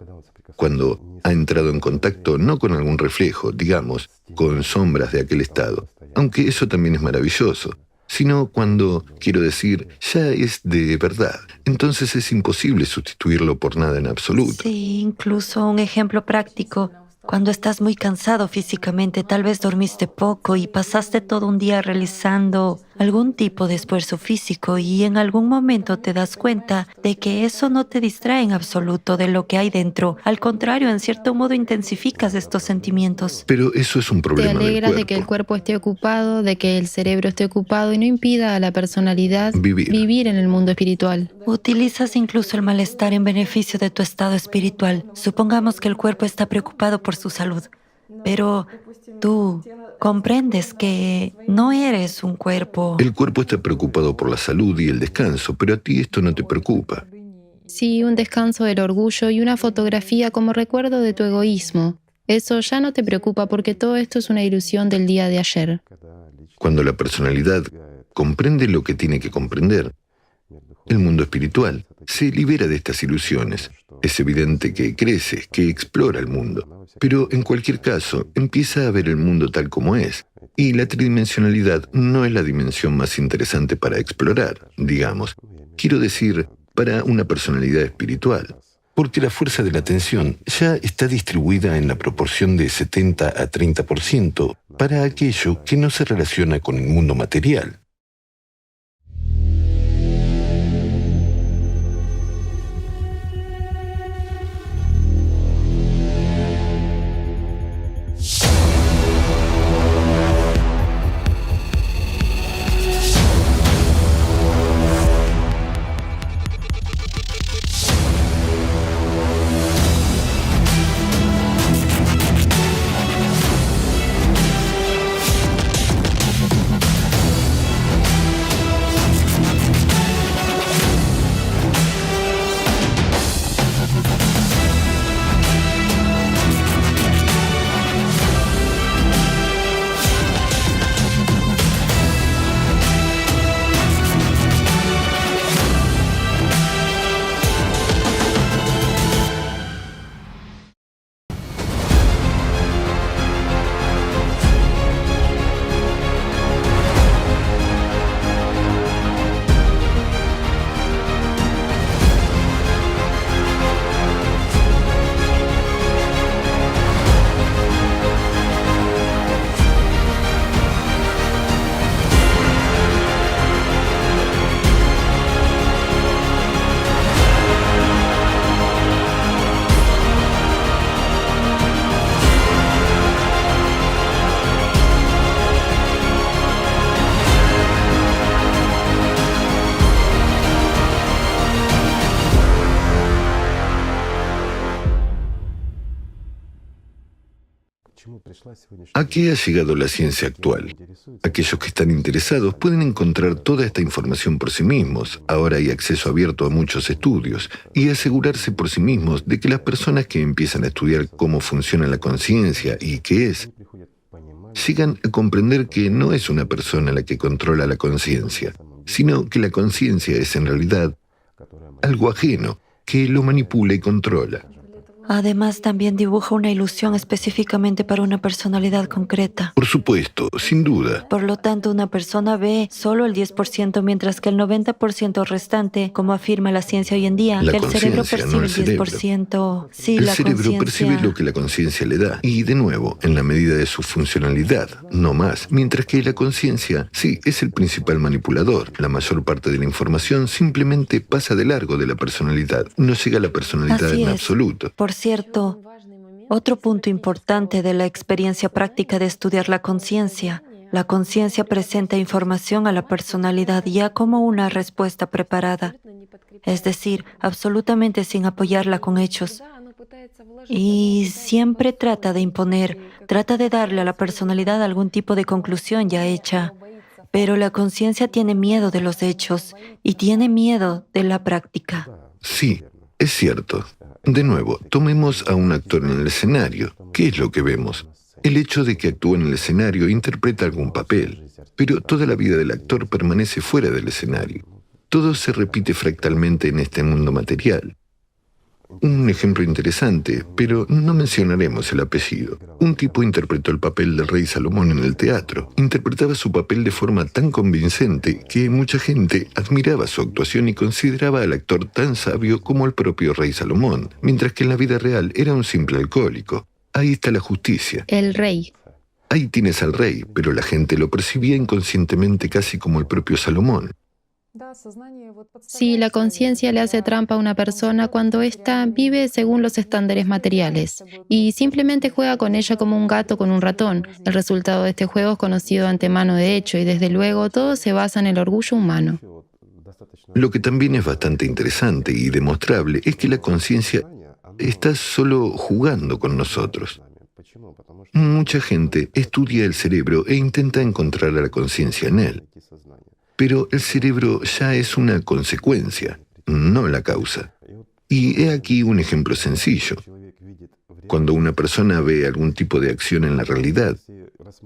Cuando ha entrado en contacto no con algún reflejo, digamos, con sombras de aquel estado, aunque eso también es maravilloso, sino cuando, quiero decir, ya es de verdad. Entonces es imposible sustituirlo por nada en absoluto.
Sí, incluso un ejemplo práctico. Cuando estás muy cansado físicamente, tal vez dormiste poco y pasaste todo un día realizando algún tipo de esfuerzo físico y en algún momento te das cuenta de que eso no te distrae en absoluto de lo que hay dentro. Al contrario, en cierto modo intensificas estos sentimientos.
Pero eso es un
Te
problema del
alegras de que el
cuerpo.
cuerpo esté ocupado, de que el cerebro esté ocupado y no impida a la personalidad
Vivir.
en el mundo espiritual.
Utilizas incluso el malestar en beneficio de tu estado espiritual. Supongamos que el cuerpo está preocupado por su salud, pero tú comprendes que no eres un cuerpo.
El cuerpo está preocupado por la salud y el descanso, pero a ti esto no te preocupa.
Sí, un descanso del orgullo y una fotografía como recuerdo de tu egoísmo. Eso ya no te preocupa porque todo esto es una ilusión del día de ayer.
Cuando la personalidad comprende lo que tiene que comprender, el mundo espiritual se libera de estas ilusiones. Es evidente que crece, que explora el mundo. Pero en cualquier caso, empieza a ver el mundo tal como es. Y la tridimensionalidad no es la dimensión más interesante para explorar, digamos. Quiero decir, para una personalidad espiritual. Porque la fuerza de la atención ya está distribuida en la proporción de 70 a 30% para aquello que no se relaciona con el mundo material. ¿A qué ha llegado la ciencia actual? Aquellos que están interesados pueden encontrar toda esta información por sí mismos. Ahora hay acceso abierto a muchos estudios y asegurarse por sí mismos de que las personas que empiezan a estudiar cómo funciona la conciencia y qué es, llegan a comprender que no es una persona la que controla la conciencia, sino que la conciencia es en realidad algo ajeno que lo manipula y controla.
Además, también dibuja una ilusión específicamente para una personalidad concreta.
Por supuesto, sin duda.
Por lo tanto, una persona ve solo el 10%, mientras que el 90% restante, como afirma la ciencia hoy en día,
La
que el cerebro
conciencia,
percibe
no el
el
cerebro.
10%. Sí,
El
la
cerebro percibe lo
conciencia.
que la conciencia le da, y de nuevo, en la medida de su funcionalidad, no más. Mientras que la conciencia, sí, es el principal manipulador. La mayor parte de la información simplemente pasa de largo de la personalidad. No llega a la personalidad
Así
en
es.
absoluto.
Por cierto, otro punto importante de la experiencia práctica de estudiar la conciencia presenta información a la personalidad ya como una respuesta preparada, es decir, absolutamente sin apoyarla con hechos. Y siempre trata de imponer, trata de darle a la personalidad algún tipo de conclusión ya hecha. Pero la conciencia tiene miedo de los hechos y tiene miedo de la práctica.
Sí, es cierto. De nuevo, tomemos a un actor en el escenario. ¿Qué es lo que vemos? El hecho de que actúa en el escenario interpreta algún papel, pero toda la vida del actor permanece fuera del escenario. Todo se repite fractalmente en este mundo material. Un ejemplo interesante, pero no mencionaremos el apellido. Un tipo interpretó el papel del rey Salomón en el teatro. Interpretaba su papel de forma tan convincente que mucha gente admiraba su actuación y consideraba al actor tan sabio como el propio rey Salomón, mientras que en la vida real era un simple alcohólico. Ahí está la justicia.
El rey.
Ahí tienes al rey, pero la gente lo percibía inconscientemente casi como el propio Salomón.
Sí, la conciencia le hace trampa a una persona cuando ésta vive según los estándares materiales y simplemente juega con ella como un gato con un ratón. El resultado de este juego es conocido de antemano de hecho y desde luego todo se basa en el orgullo humano.
Lo que también es bastante interesante y demostrable es que la conciencia está solo jugando con nosotros. Mucha gente estudia el cerebro e intenta encontrar a la conciencia en él. Pero el cerebro ya es una consecuencia, no la causa. Y he aquí un ejemplo sencillo. Cuando una persona ve algún tipo de acción en la realidad,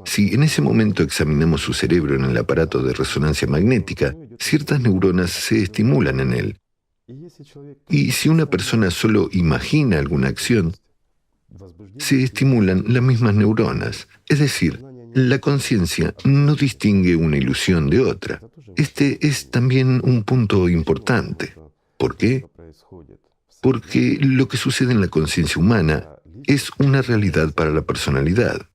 si en ese momento examinamos su cerebro en el aparato de resonancia magnética, ciertas neuronas se estimulan en él. Y si una persona solo imagina alguna acción, se estimulan las mismas neuronas. Es decir, la conciencia no distingue una ilusión de otra. Este es también un punto importante. ¿Por qué? Porque lo que sucede en la conciencia humana es una realidad para la personalidad.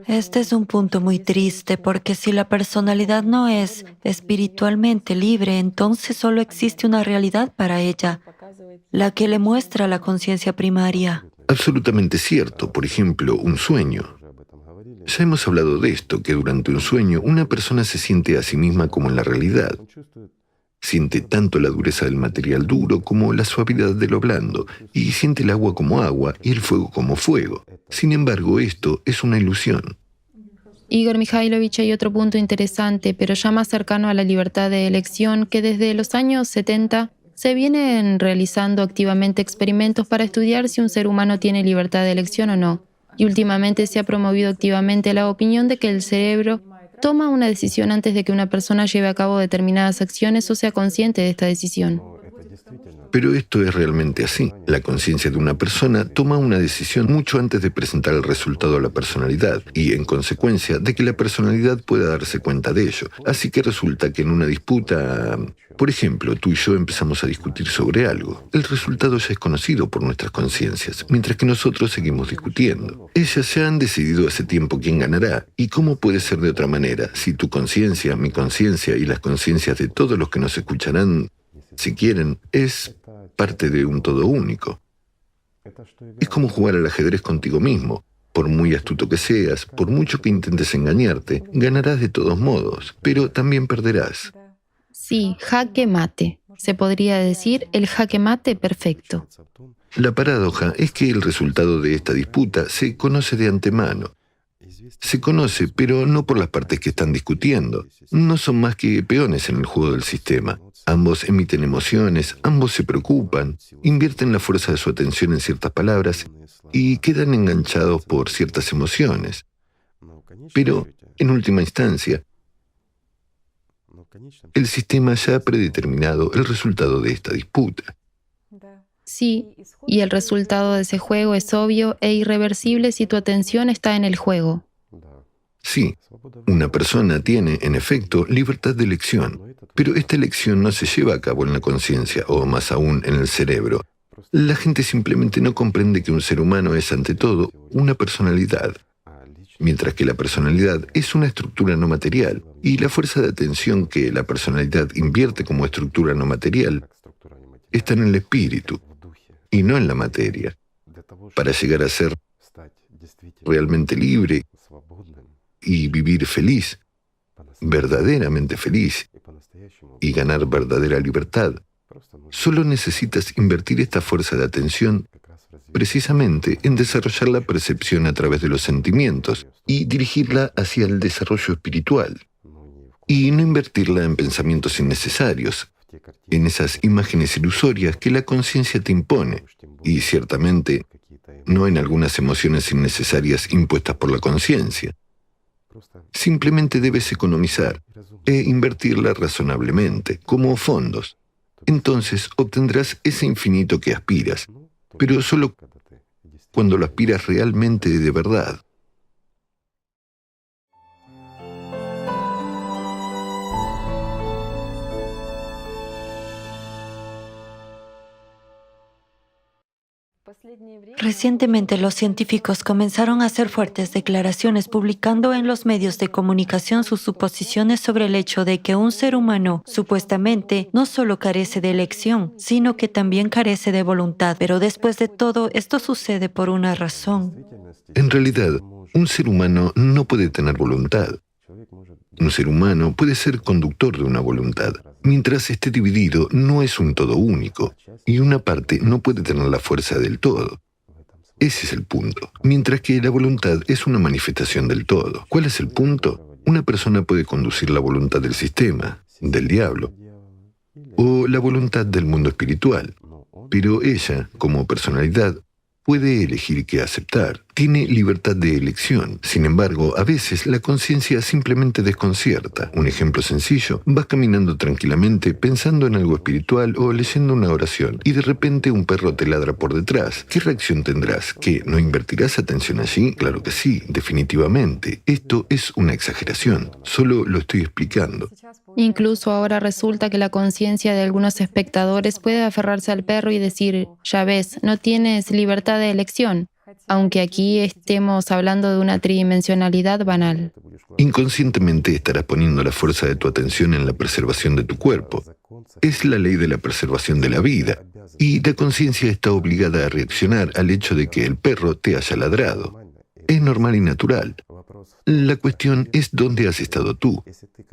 Este es un punto muy triste porque si la personalidad no es espiritualmente libre, entonces solo existe una realidad para ella, la que le muestra la conciencia primaria.
Absolutamente cierto. Por ejemplo, un sueño. Ya hemos hablado de esto, que durante un sueño una persona se siente a sí misma como en la realidad. Siente tanto la dureza del material duro como la suavidad de lo blando, y siente el agua como agua y el fuego como fuego. Sin embargo, esto es una ilusión.
Igor Mikhailovich, hay otro punto interesante, pero ya más cercano a la libertad de elección, que desde los años 70 se vienen realizando activamente experimentos para estudiar si un ser humano tiene libertad de elección o no. Y últimamente se ha promovido activamente la opinión de que el cerebro toma una decisión antes de que una persona lleve a cabo determinadas acciones o sea consciente de esta decisión.
Pero esto es realmente así. La conciencia de una persona toma una decisión mucho antes de presentar el resultado a la personalidad y, en consecuencia, de que la personalidad pueda darse cuenta de ello. Así que resulta que en una disputa, por ejemplo, tú y yo empezamos a discutir sobre algo. El resultado ya es conocido por nuestras conciencias, mientras que nosotros seguimos discutiendo. Ellas ya han decidido hace tiempo quién ganará y cómo puede ser de otra manera si tu conciencia, mi conciencia y las conciencias de todos los que nos escucharán, si quieren, es parte de un todo único. Es como jugar al ajedrez contigo mismo. Por muy astuto que seas, por mucho que intentes engañarte, ganarás de todos modos, pero también perderás.
Sí, jaque mate. Se podría decir el jaque mate perfecto.
La paradoja es que el resultado de esta disputa se conoce de antemano. Se conoce, pero no por las partes que están discutiendo. No son más que peones en el juego del sistema. Ambos emiten emociones, ambos se preocupan, invierten la fuerza de su atención en ciertas palabras y quedan enganchados por ciertas emociones. Pero, en última instancia, el sistema ya ha predeterminado el resultado de esta disputa.
Sí, y el resultado de ese juego es obvio e irreversible si tu atención está en el juego.
Sí, una persona tiene, en efecto, libertad de elección, pero esta elección no se lleva a cabo en la conciencia, o más aún en el cerebro. La gente simplemente no comprende que un ser humano es, ante todo, una personalidad, mientras que la personalidad es una estructura no material, y la fuerza de atención que la personalidad invierte como estructura no material está en el espíritu, y no en la materia. Para llegar a ser realmente libre y vivir feliz, verdaderamente feliz, y ganar verdadera libertad, solo necesitas invertir esta fuerza de atención precisamente en desarrollar la percepción a través de los sentimientos y dirigirla hacia el desarrollo espiritual, y no invertirla en pensamientos innecesarios, en esas imágenes ilusorias que la conciencia te impone, y ciertamente no en algunas emociones innecesarias impuestas por la conciencia. Simplemente debes economizar e invertirla razonablemente, como fondos. Entonces obtendrás ese infinito que aspiras, pero solo cuando lo aspiras realmente de verdad.
Recientemente los científicos comenzaron a hacer fuertes declaraciones publicando en los medios de comunicación sus suposiciones sobre el hecho de que un ser humano supuestamente no solo carece de elección, sino que también carece de voluntad. Pero después de todo, esto sucede por una razón.
En realidad, un ser humano no puede tener voluntad. Un ser humano puede ser conductor de una voluntad. Mientras esté dividido, no es un todo único, y una parte no puede tener la fuerza del todo. Ese es el punto. Mientras que la voluntad es una manifestación del todo. ¿Cuál es el punto? Una persona puede conducir la voluntad del sistema, del diablo, o la voluntad del mundo espiritual, pero ella, como personalidad, puede elegir qué aceptar. Tiene libertad de elección. Sin embargo, a veces la conciencia simplemente desconcierta. Un ejemplo sencillo: vas caminando tranquilamente pensando en algo espiritual o leyendo una oración y de repente un perro te ladra por detrás. ¿Qué reacción tendrás? ¿Qué? ¿No invertirás atención allí? Claro que sí, definitivamente. Esto es una exageración. Solo lo estoy explicando.
Incluso ahora resulta que la conciencia de algunos espectadores puede aferrarse al perro y decir, ya ves, no tienes libertad de elección, aunque aquí estemos hablando de una tridimensionalidad banal.
Inconscientemente estarás poniendo la fuerza de tu atención en la preservación de tu cuerpo. Es la ley de la preservación de la vida, y la conciencia está obligada a reaccionar al hecho de que el perro te haya ladrado. Es normal y natural. La cuestión es dónde has estado tú.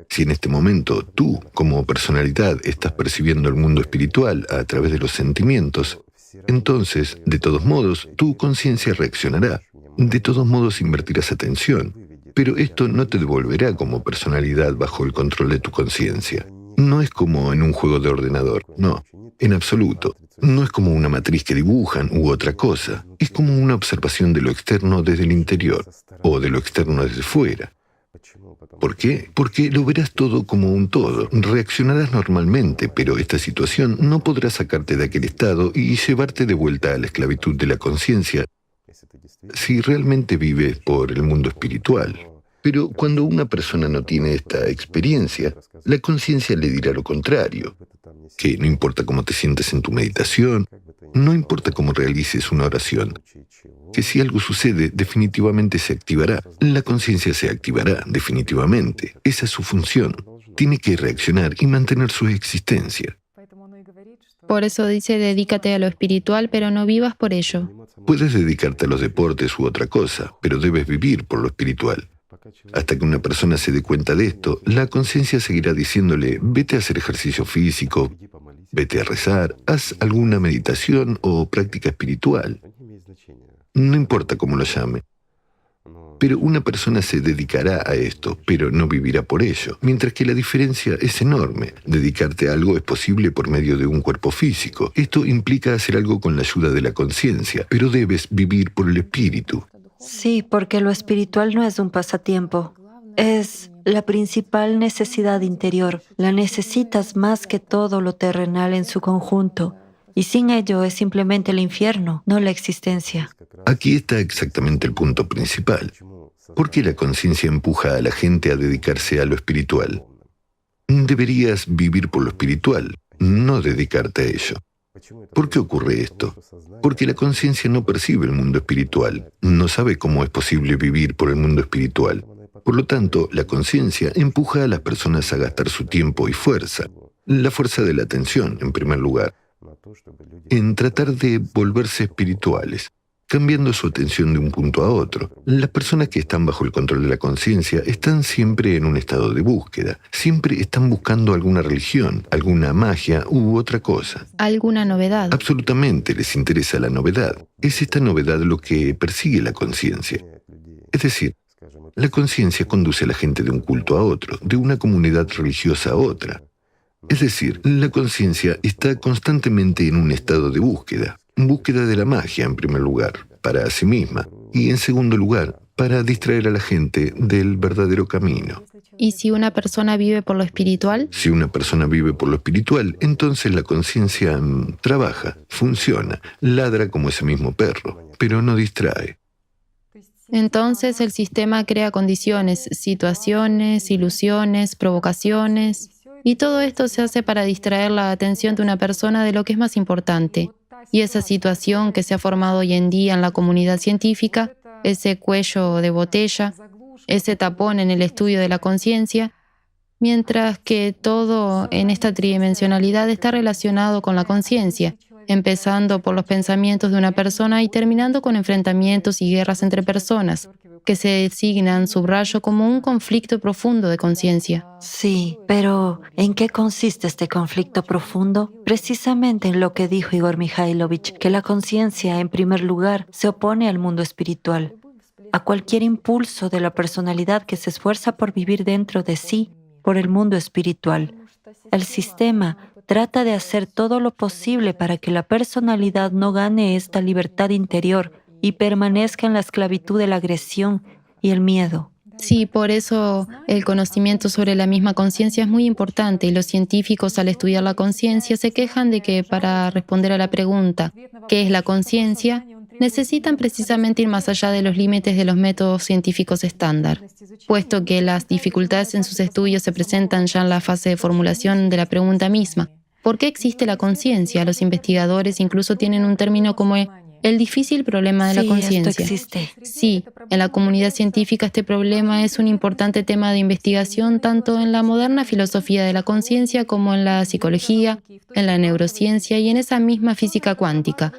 Si en este momento tú, como personalidad, estás percibiendo el mundo espiritual a través de los sentimientos, entonces, de todos modos, tu conciencia reaccionará. De todos modos, invertirás atención. Pero esto no te devolverá como personalidad bajo el control de tu conciencia. No es como en un juego de ordenador, no, en absoluto. No es como una matriz que dibujan u otra cosa. Es como una observación de lo externo desde el interior, o de lo externo desde fuera. ¿Por qué? Porque lo verás todo como un todo. Reaccionarás normalmente, pero esta situación no podrá sacarte de aquel estado y llevarte de vuelta a la esclavitud de la conciencia si realmente vives por el mundo espiritual. Pero cuando una persona no tiene esta experiencia, la conciencia le dirá lo contrario, que no importa cómo te sientes en tu meditación, no importa cómo realices una oración, que si algo sucede, definitivamente se activará. La conciencia se activará, definitivamente. Esa es su función. Tiene que reaccionar y mantener su existencia.
Por eso dice, dedícate a lo espiritual, pero no vivas por ello.
Puedes dedicarte a los deportes u otra cosa, pero debes vivir por lo espiritual. Hasta que una persona se dé cuenta de esto, la conciencia seguirá diciéndole, vete a hacer ejercicio físico, vete a rezar, haz alguna meditación o práctica espiritual. No importa cómo lo llame. Pero una persona se dedicará a esto, pero no vivirá por ello, mientras que la diferencia es enorme. Dedicarte a algo es posible por medio de un cuerpo físico. Esto implica hacer algo con la ayuda de la conciencia, pero debes vivir por el espíritu.
Sí, porque lo espiritual no es un pasatiempo. Es la principal necesidad interior. La necesitas más que todo lo terrenal en su conjunto. Y sin ello es simplemente el infierno, no la existencia.
Aquí está exactamente el punto principal. ¿Por qué la conciencia empuja a la gente a dedicarse a lo espiritual? Deberías vivir por lo espiritual, no dedicarte a ello. ¿Por qué ocurre esto? Porque la conciencia no percibe el mundo espiritual, no sabe cómo es posible vivir por el mundo espiritual. Por lo tanto, la conciencia empuja a las personas a gastar su tiempo y fuerza, la fuerza de la atención, en primer lugar, en tratar de volverse espirituales, cambiando su atención de un punto a otro. Las personas que están bajo el control de la conciencia están siempre en un estado de búsqueda, siempre están buscando alguna religión, alguna magia u otra cosa.
¿Alguna novedad?
Absolutamente les interesa la novedad. Es esta novedad lo que persigue la conciencia. Es decir, la conciencia conduce a la gente de un culto a otro, de una comunidad religiosa a otra. Es decir, la conciencia está constantemente en un estado de búsqueda de la magia en primer lugar, para sí misma, y en segundo lugar, para distraer a la gente del verdadero camino.
¿Y si una persona vive por lo espiritual?
Si una persona vive por lo espiritual, entonces la conciencia trabaja, funciona, ladra como ese mismo perro, pero no distrae.
Entonces el sistema crea condiciones, situaciones, ilusiones, provocaciones, y todo esto se hace para distraer la atención de una persona de lo que es más importante. Y esa situación que se ha formado hoy en día en la comunidad científica, ese cuello de botella, ese tapón en el estudio de la conciencia, mientras que todo en esta tridimensionalidad está relacionado con la conciencia, empezando por los pensamientos de una persona y terminando con enfrentamientos y guerras entre personas, que se designan, subrayo, como un conflicto profundo de conciencia.
Sí, pero ¿en qué consiste este conflicto profundo? Precisamente en lo que dijo Igor Mikhailovich, que la conciencia, en primer lugar, se opone al mundo espiritual, a cualquier impulso de la personalidad que se esfuerza por vivir dentro de sí, por el mundo espiritual. El sistema trata de hacer todo lo posible para que la personalidad no gane esta libertad interior y permanezca en la esclavitud de la agresión y el miedo.
Sí, por eso el conocimiento sobre la misma conciencia es muy importante y los científicos al estudiar la conciencia se quejan de que para responder a la pregunta ¿qué es la conciencia?, necesitan precisamente ir más allá de los límites de los métodos científicos estándar, puesto que las dificultades en sus estudios se presentan ya en la fase de formulación de la pregunta misma. ¿Por qué existe la conciencia? Los investigadores incluso tienen un término como el difícil problema de la conciencia.
Esto existe.
Sí, en la comunidad científica este problema es un importante tema de investigación tanto en la moderna filosofía de la conciencia como en la psicología, en la neurociencia y en esa misma física cuántica.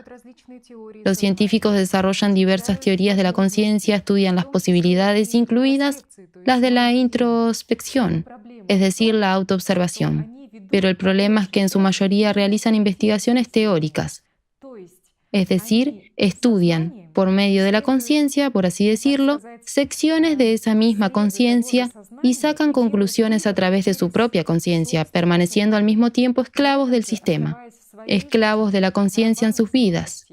Los científicos desarrollan diversas teorías de la conciencia, estudian las posibilidades, incluidas las de la introspección, es decir, la autoobservación. Pero el problema es que en su mayoría realizan investigaciones teóricas, es decir, estudian, por medio de la conciencia, por así decirlo, secciones de esa misma conciencia y sacan conclusiones a través de su propia conciencia, permaneciendo al mismo tiempo esclavos del sistema, esclavos de la conciencia en sus vidas.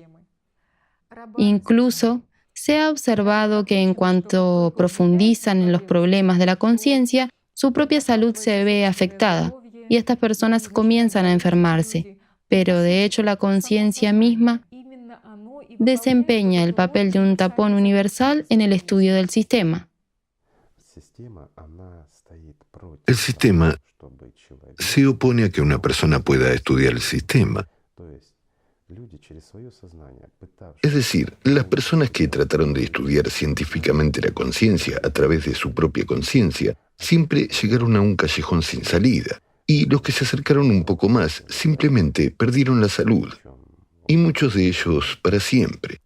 Incluso se ha observado que en cuanto profundizan en los problemas de la conciencia, su propia salud se ve afectada y estas personas comienzan a enfermarse, pero de hecho la conciencia misma desempeña el papel de un tapón universal en el estudio del sistema.
El sistema se opone a que una persona pueda estudiar el sistema. Es decir, las personas que trataron de estudiar científicamente la conciencia a través de su propia conciencia siempre llegaron a un callejón sin salida, y los que se acercaron un poco más simplemente perdieron la salud, y muchos de ellos para siempre,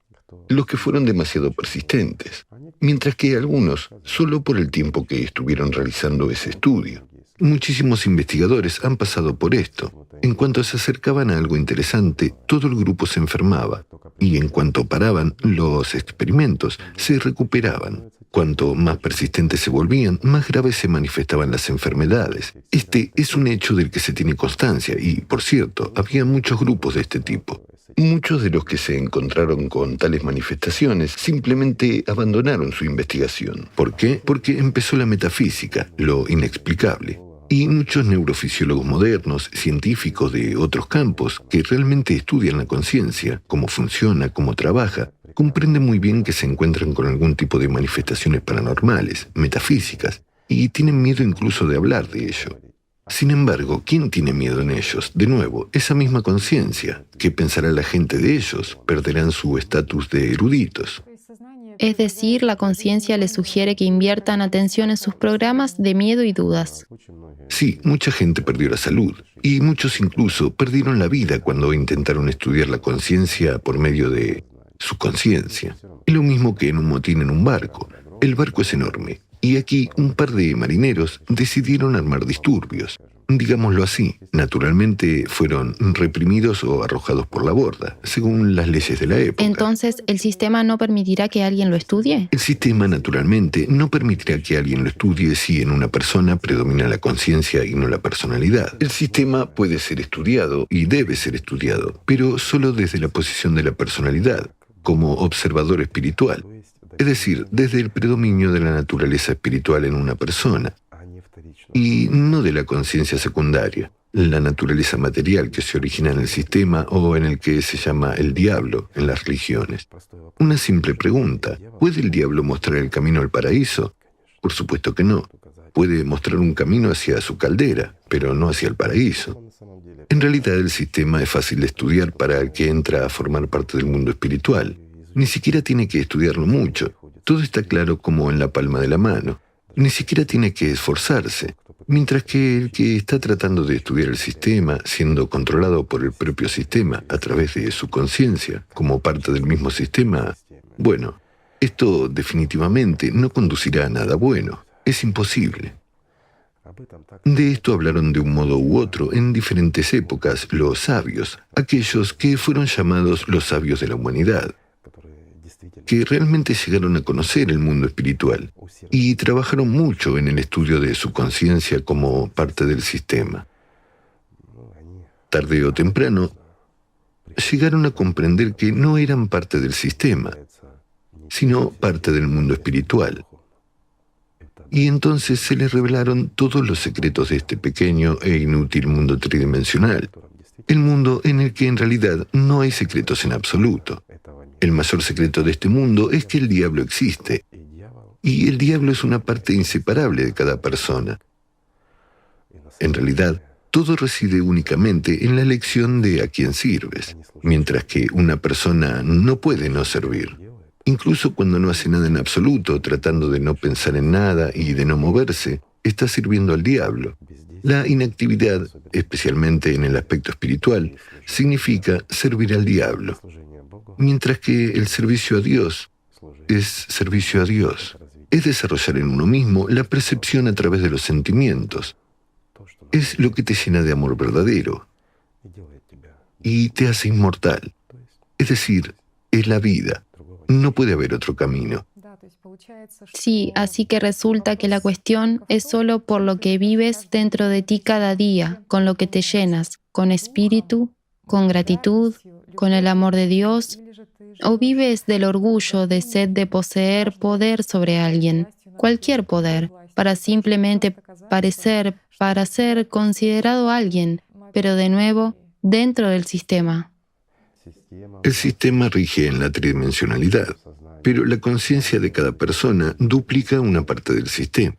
los que fueron demasiado persistentes, mientras que algunos solo por el tiempo que estuvieron realizando ese estudio. Muchísimos investigadores han pasado por esto. En cuanto se acercaban a algo interesante, todo el grupo se enfermaba, y en cuanto paraban los experimentos, se recuperaban. Cuanto más persistentes se volvían, más graves se manifestaban las enfermedades. Este es un hecho del que se tiene constancia y, por cierto, había muchos grupos de este tipo. Muchos de los que se encontraron con tales manifestaciones simplemente abandonaron su investigación. ¿Por qué? Porque empezó la metafísica, lo inexplicable. Y muchos neurofisiólogos modernos, científicos de otros campos, que realmente estudian la conciencia, cómo funciona, cómo trabaja, comprenden muy bien que se encuentran con algún tipo de manifestaciones paranormales, metafísicas, y tienen miedo incluso de hablar de ello. Sin embargo, ¿quién tiene miedo en ellos? De nuevo, esa misma conciencia. ¿Qué pensará la gente de ellos? Perderán su estatus de eruditos.
Es decir, la conciencia les sugiere que inviertan atención en sus programas de miedo y dudas.
Sí, mucha gente perdió la salud, y muchos incluso perdieron la vida cuando intentaron estudiar la conciencia por medio de su conciencia. Es lo mismo que en un motín en un barco. El barco es enorme, y aquí un par de marineros decidieron armar disturbios. Digámoslo así, naturalmente fueron reprimidos o arrojados por la borda, según las leyes de la época.
Entonces, ¿el sistema no permitirá que alguien lo estudie?
El sistema, naturalmente, no permitirá que alguien lo estudie si en una persona predomina la conciencia y no la personalidad. El sistema puede ser estudiado y debe ser estudiado, pero solo desde la posición de la personalidad, como observador espiritual. Es decir, desde el predominio de la naturaleza espiritual en una persona, y no de la conciencia secundaria, la naturaleza material que se origina en el sistema o en el que se llama el diablo en las religiones. Una simple pregunta: ¿puede el diablo mostrar el camino al paraíso? Por supuesto que no. Puede mostrar un camino hacia su caldera, pero no hacia el paraíso. En realidad, el sistema es fácil de estudiar para el que entra a formar parte del mundo espiritual. Ni siquiera tiene que estudiarlo mucho. Todo está claro como en la palma de la mano. Ni siquiera tiene que esforzarse. Mientras que el que está tratando de estudiar el sistema, siendo controlado por el propio sistema a través de su conciencia, como parte del mismo sistema, bueno, esto definitivamente no conducirá a nada bueno. Es imposible. De esto hablaron de un modo u otro en diferentes épocas los sabios, aquellos que fueron llamados los sabios de la humanidad, que realmente llegaron a conocer el mundo espiritual y trabajaron mucho en el estudio de su conciencia como parte del sistema. Tarde o temprano, llegaron a comprender que no eran parte del sistema, sino parte del mundo espiritual. Y entonces se les revelaron todos los secretos de este pequeño e inútil mundo tridimensional, el mundo en el que en realidad no hay secretos en absoluto. El mayor secreto de este mundo es que el diablo existe, y el diablo es una parte inseparable de cada persona. En realidad, todo reside únicamente en la elección de a quién sirves, mientras que una persona no puede no servir. Incluso cuando no hace nada en absoluto, tratando de no pensar en nada y de no moverse, está sirviendo al diablo. La inactividad, especialmente en el aspecto espiritual, significa servir al diablo, mientras que el servicio a Dios es servicio a Dios. Es desarrollar en uno mismo la percepción a través de los sentimientos. Es lo que te llena de amor verdadero y te hace inmortal. Es decir, es la vida. No puede haber otro camino.
Sí, así que resulta que la cuestión es solo por lo que vives dentro de ti cada día, con lo que te llenas, con espíritu, con gratitud, con el amor de Dios, o vives del orgullo, de sed de poseer poder sobre alguien, cualquier poder, para simplemente parecer, para ser considerado alguien, pero de nuevo, dentro del sistema.
El sistema rige en la tridimensionalidad, pero la conciencia de cada persona duplica una parte del sistema.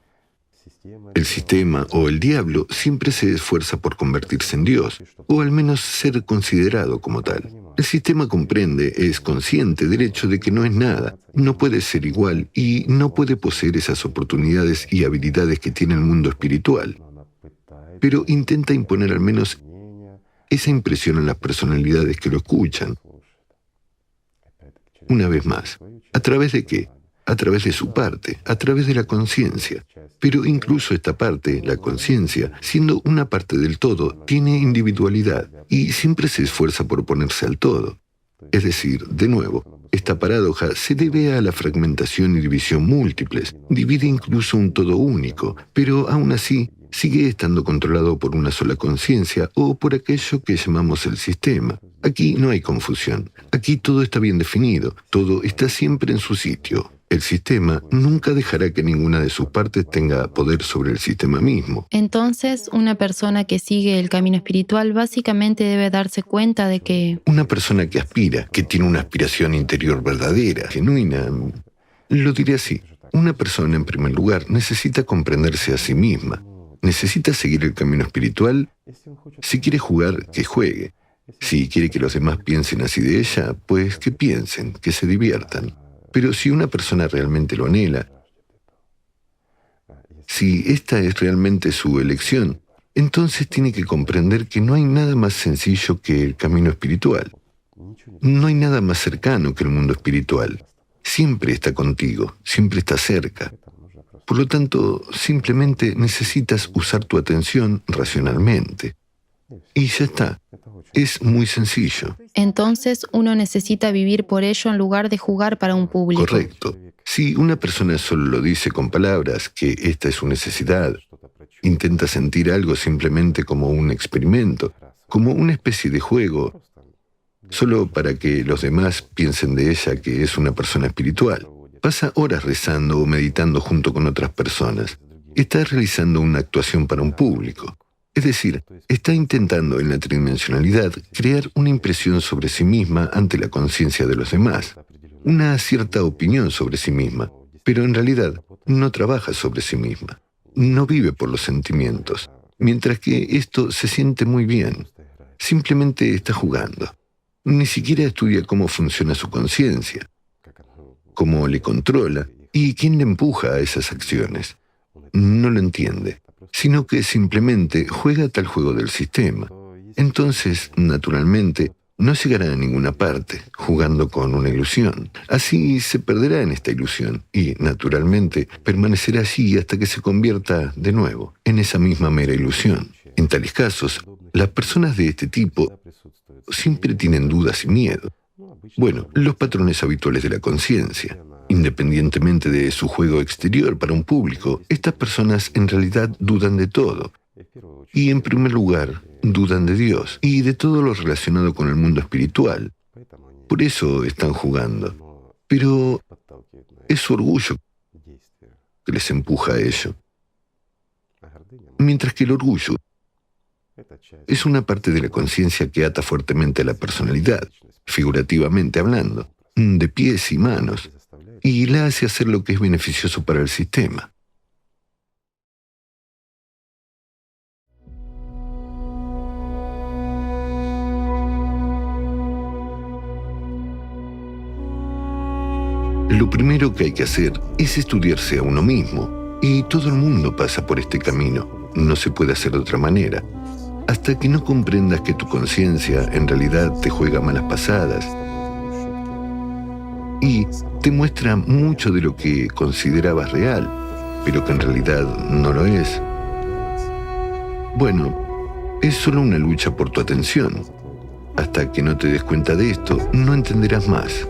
El sistema o el diablo siempre se esfuerza por convertirse en Dios, o al menos ser considerado como tal. El sistema comprende, es consciente del hecho de que no es nada, no puede ser igual y no puede poseer esas oportunidades y habilidades que tiene el mundo espiritual. Pero intenta imponer al menos esa impresión en las personalidades que lo escuchan. Una vez más, ¿a través de qué? A través de su parte, a través de la conciencia. Pero incluso esta parte, la conciencia, siendo una parte del todo, tiene individualidad y siempre se esfuerza por oponerse al todo. Es decir, de nuevo, esta paradoja se debe a la fragmentación y división múltiples. Divide incluso un todo único, pero aún así sigue estando controlado por una sola conciencia o por aquello que llamamos el sistema. Aquí no hay confusión. Aquí todo está bien definido. Todo está siempre en su sitio. El sistema nunca dejará que ninguna de sus partes tenga poder sobre el sistema mismo.
Entonces, una persona que sigue el camino espiritual básicamente debe darse cuenta de que
Una persona que aspira, que tiene una aspiración interior verdadera, genuina, lo diré así. Una persona, en primer lugar, necesita comprenderse a sí misma. Necesita seguir el camino espiritual. Si quiere jugar, que juegue. Si quiere que los demás piensen así de ella, pues que piensen, que se diviertan. Pero si una persona realmente lo anhela, si esta es realmente su elección, entonces tiene que comprender que no hay nada más sencillo que el camino espiritual. No hay nada más cercano que el mundo espiritual. Siempre está contigo, siempre está cerca. Por lo tanto, simplemente necesitas usar tu atención racionalmente. Y ya está. Es muy sencillo.
entonces uno necesita vivir por ello en lugar de jugar para un público.
Correcto. Si una persona solo lo dice con palabras, que esta es su necesidad, intenta sentir algo simplemente como un experimento, como una especie de juego, solo para que los demás piensen de ella que es una persona espiritual. Pasa horas rezando o meditando junto con otras personas. Está realizando una actuación para un público. Es decir, está intentando en la tridimensionalidad crear una impresión sobre sí misma ante la conciencia de los demás, una cierta opinión sobre sí misma, pero en realidad no trabaja sobre sí misma, no vive por los sentimientos, mientras que esto se siente muy bien, simplemente está jugando. Ni siquiera estudia cómo funciona su conciencia, cómo le controla y quién le empuja a esas acciones. No lo entiende, sino que simplemente juega tal juego del sistema. Entonces, naturalmente, no llegará a ninguna parte, jugando con una ilusión. Así se perderá en esta ilusión y, naturalmente, permanecerá allí hasta que se convierta, de nuevo, en esa misma mera ilusión. En tales casos, las personas de este tipo siempre tienen dudas y miedo. Bueno, los patrones habituales de la conciencia. Independientemente de su juego exterior para un público, estas personas en realidad dudan de todo. Y en primer lugar, dudan de Dios y de todo lo relacionado con el mundo espiritual. Por eso están jugando. Pero es su orgullo que les empuja a ello. Mientras que el orgullo es una parte de la conciencia que ata fuertemente a la personalidad, figurativamente hablando, de pies y manos, y la hace hacer lo que es beneficioso para el sistema. Lo primero que hay que hacer es estudiarse a uno mismo, y todo el mundo pasa por este camino. No se puede hacer de otra manera. Hasta que no comprendas que tu conciencia en realidad te juega malas pasadas y te muestra mucho de lo que considerabas real, pero que en realidad no lo es. Bueno, es solo una lucha por tu atención. Hasta que no te des cuenta de esto, no entenderás más.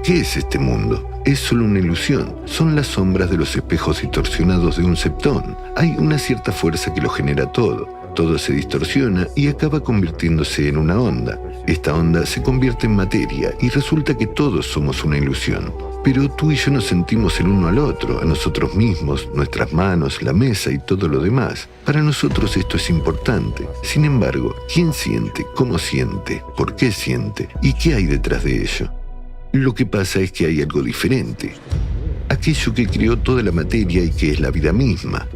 ¿Qué es este mundo? Es solo una ilusión. Son las sombras de los espejos distorsionados de un septón. Hay una cierta fuerza que lo genera todo. Todo se distorsiona y acaba convirtiéndose en una onda. Esta onda se convierte en materia y resulta que todos somos una ilusión. Pero tú y yo nos sentimos el uno al otro, a nosotros mismos, nuestras manos, la mesa y todo lo demás. Para nosotros esto es importante. Sin embargo, ¿quién siente? ¿Cómo siente? ¿Por qué siente? ¿Y qué hay detrás de ello? Lo que pasa es que hay algo diferente. Aquello que creó toda la materia y que es la vida misma.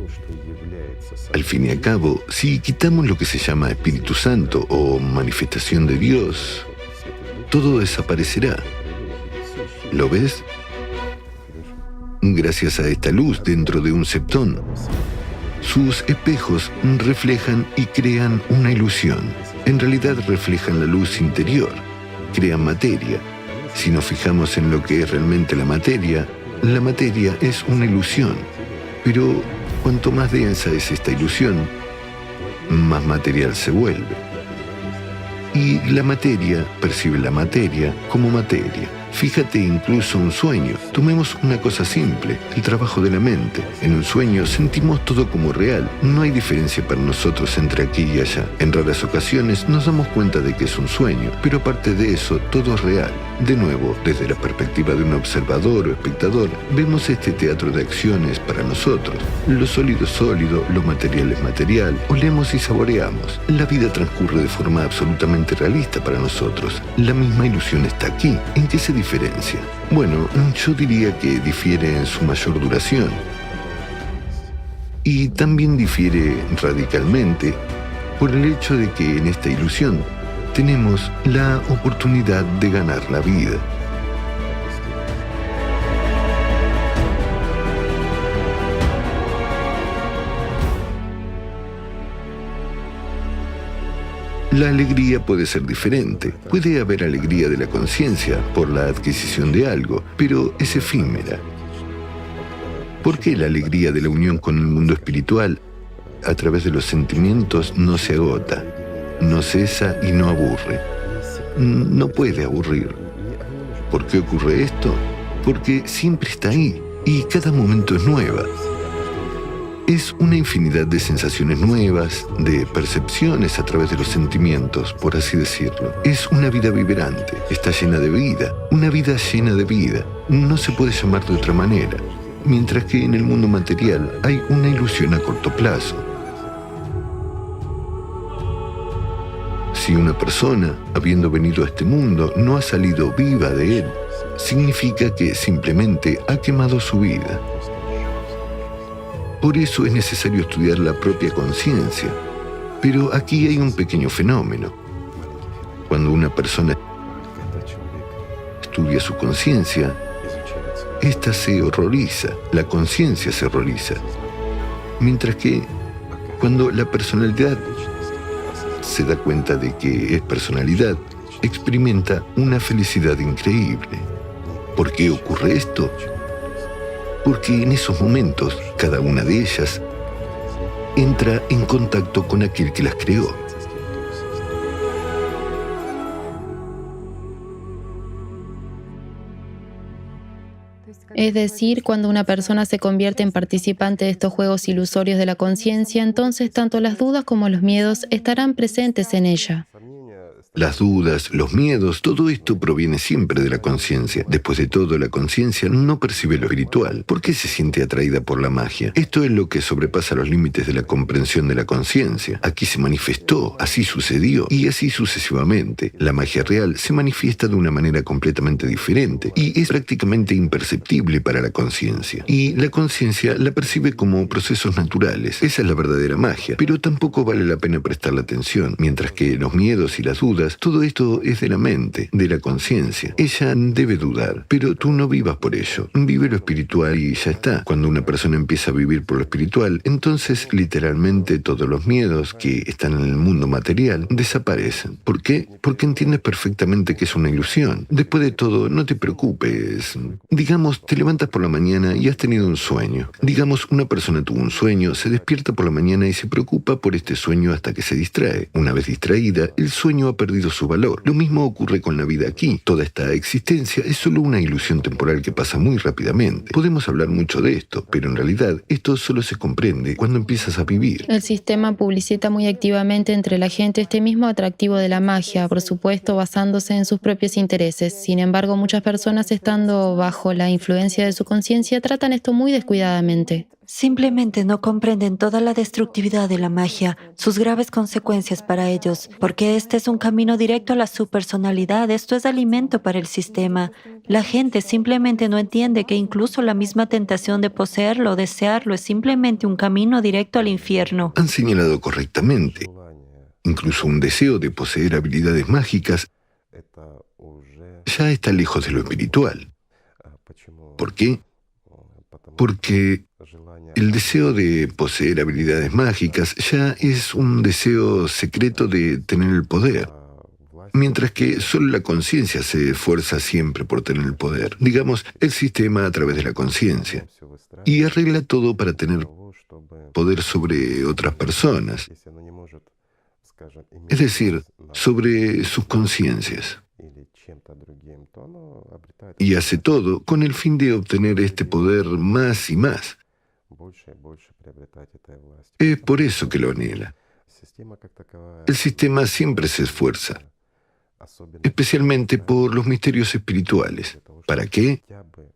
Al fin y al cabo, si quitamos lo que se llama Espíritu Santo o manifestación de Dios, todo desaparecerá. ¿Lo ves? Gracias a esta luz dentro de un septón, sus espejos reflejan y crean una ilusión. En realidad reflejan la luz interior, crean materia. Si nos fijamos en lo que es realmente la materia es una ilusión. Pero cuanto más densa es esta ilusión, más material se vuelve. Y la materia percibe la materia como materia. Fíjate incluso un sueño. Tomemos una cosa simple, el trabajo de la mente. En un sueño sentimos todo como real. No hay diferencia para nosotros entre aquí y allá. En raras ocasiones nos damos cuenta de que es un sueño, pero aparte de eso, todo es real. De nuevo, desde la perspectiva de un observador o espectador, vemos este teatro de acciones para nosotros. Lo sólido es sólido, lo material es material. Olemos y saboreamos. La vida transcurre de forma absolutamente realista para nosotros. La misma ilusión está aquí. ¿En qué se diferencia? Bueno, yo diría que difiere en su mayor duración. Y también difiere radicalmente por el hecho de que en esta ilusión tenemos la oportunidad de ganar la vida. La alegría puede ser diferente. Puede haber alegría de la conciencia por la adquisición de algo, pero es efímera. ¿Por qué la alegría de la unión con el mundo espiritual a través de los sentimientos no se agota, no cesa y no aburre? No puede aburrir. ¿Por qué ocurre esto? Porque siempre está ahí y cada momento es nueva. Es una infinidad de sensaciones nuevas, de percepciones a través de los sentimientos, por así decirlo. Es una vida vibrante, está llena de vida, una vida llena de vida. No se puede llamar de otra manera. Mientras que en el mundo material hay una ilusión a corto plazo. Si una persona, habiendo venido a este mundo, no ha salido viva de él, significa que simplemente ha quemado su vida. Por eso es necesario estudiar la propia conciencia. Pero aquí hay un pequeño fenómeno. Cuando una persona estudia su conciencia, esta se horroriza, la conciencia se horroriza. Mientras que cuando la personalidad se da cuenta de que es personalidad, experimenta una felicidad increíble. ¿Por qué ocurre esto? Porque en esos momentos, cada una de ellas entra en contacto con aquel que las creó.
Es decir, cuando una persona se convierte en participante de estos juegos ilusorios de la conciencia, entonces tanto las dudas como los miedos estarán presentes en ella.
Las dudas, los miedos, todo esto proviene siempre de la conciencia. Después de todo, la conciencia no percibe lo espiritual. ¿Por qué se siente atraída por la magia? Esto es lo que sobrepasa los límites de la comprensión de la conciencia. Aquí se manifestó, así sucedió, y así sucesivamente. La magia real se manifiesta de una manera completamente diferente y es prácticamente imperceptible para la conciencia. Y la conciencia la percibe como procesos naturales. Esa es la verdadera magia, pero tampoco vale la pena prestarle atención, mientras que los miedos y las dudas, todo esto es de la mente, de la conciencia. Ella debe dudar, pero tú no vivas por ello. Vive lo espiritual y ya está. Cuando una persona empieza a vivir por lo espiritual, entonces literalmente todos los miedos que están en el mundo material desaparecen. ¿Por qué? Porque entiendes perfectamente que es una ilusión. Después de todo, no te preocupes. Digamos, te levantas por la mañana y has tenido un sueño. Digamos, una persona tuvo un sueño, se despierta por la mañana y se preocupa por este sueño hasta que se distrae. Una vez distraída, el sueño ha perdido su valor. Lo mismo ocurre con la vida aquí. Toda esta existencia es solo una ilusión temporal que pasa muy rápidamente. Podemos hablar mucho de esto, pero en realidad esto solo se comprende cuando empiezas a vivir.
El sistema publicita muy activamente entre la gente este mismo atractivo de la magia, por supuesto basándose en sus propios intereses. Sin embargo, muchas personas, estando bajo la influencia de su conciencia, tratan esto muy descuidadamente.
Simplemente no comprenden toda la destructividad de la magia, sus graves consecuencias para ellos, porque este es un camino directo a la subpersonalidad, esto es alimento para el sistema. La gente simplemente no entiende que incluso la misma tentación de poseerlo o desearlo es simplemente un camino directo al infierno.
Han señalado correctamente. Incluso un deseo de poseer habilidades mágicas ya está lejos de lo espiritual. ¿Por qué? Porque el deseo de poseer habilidades mágicas ya es un deseo secreto de tener el poder, mientras que solo la conciencia se esfuerza siempre por tener el poder. Digamos, el sistema a través de la conciencia. Y arregla todo para tener poder sobre otras personas. Es decir, sobre sus conciencias. y hace todo con el fin de obtener este poder más y más. Es por eso que lo anhela. El sistema siempre se esfuerza, especialmente por los misterios espirituales. ¿Para qué?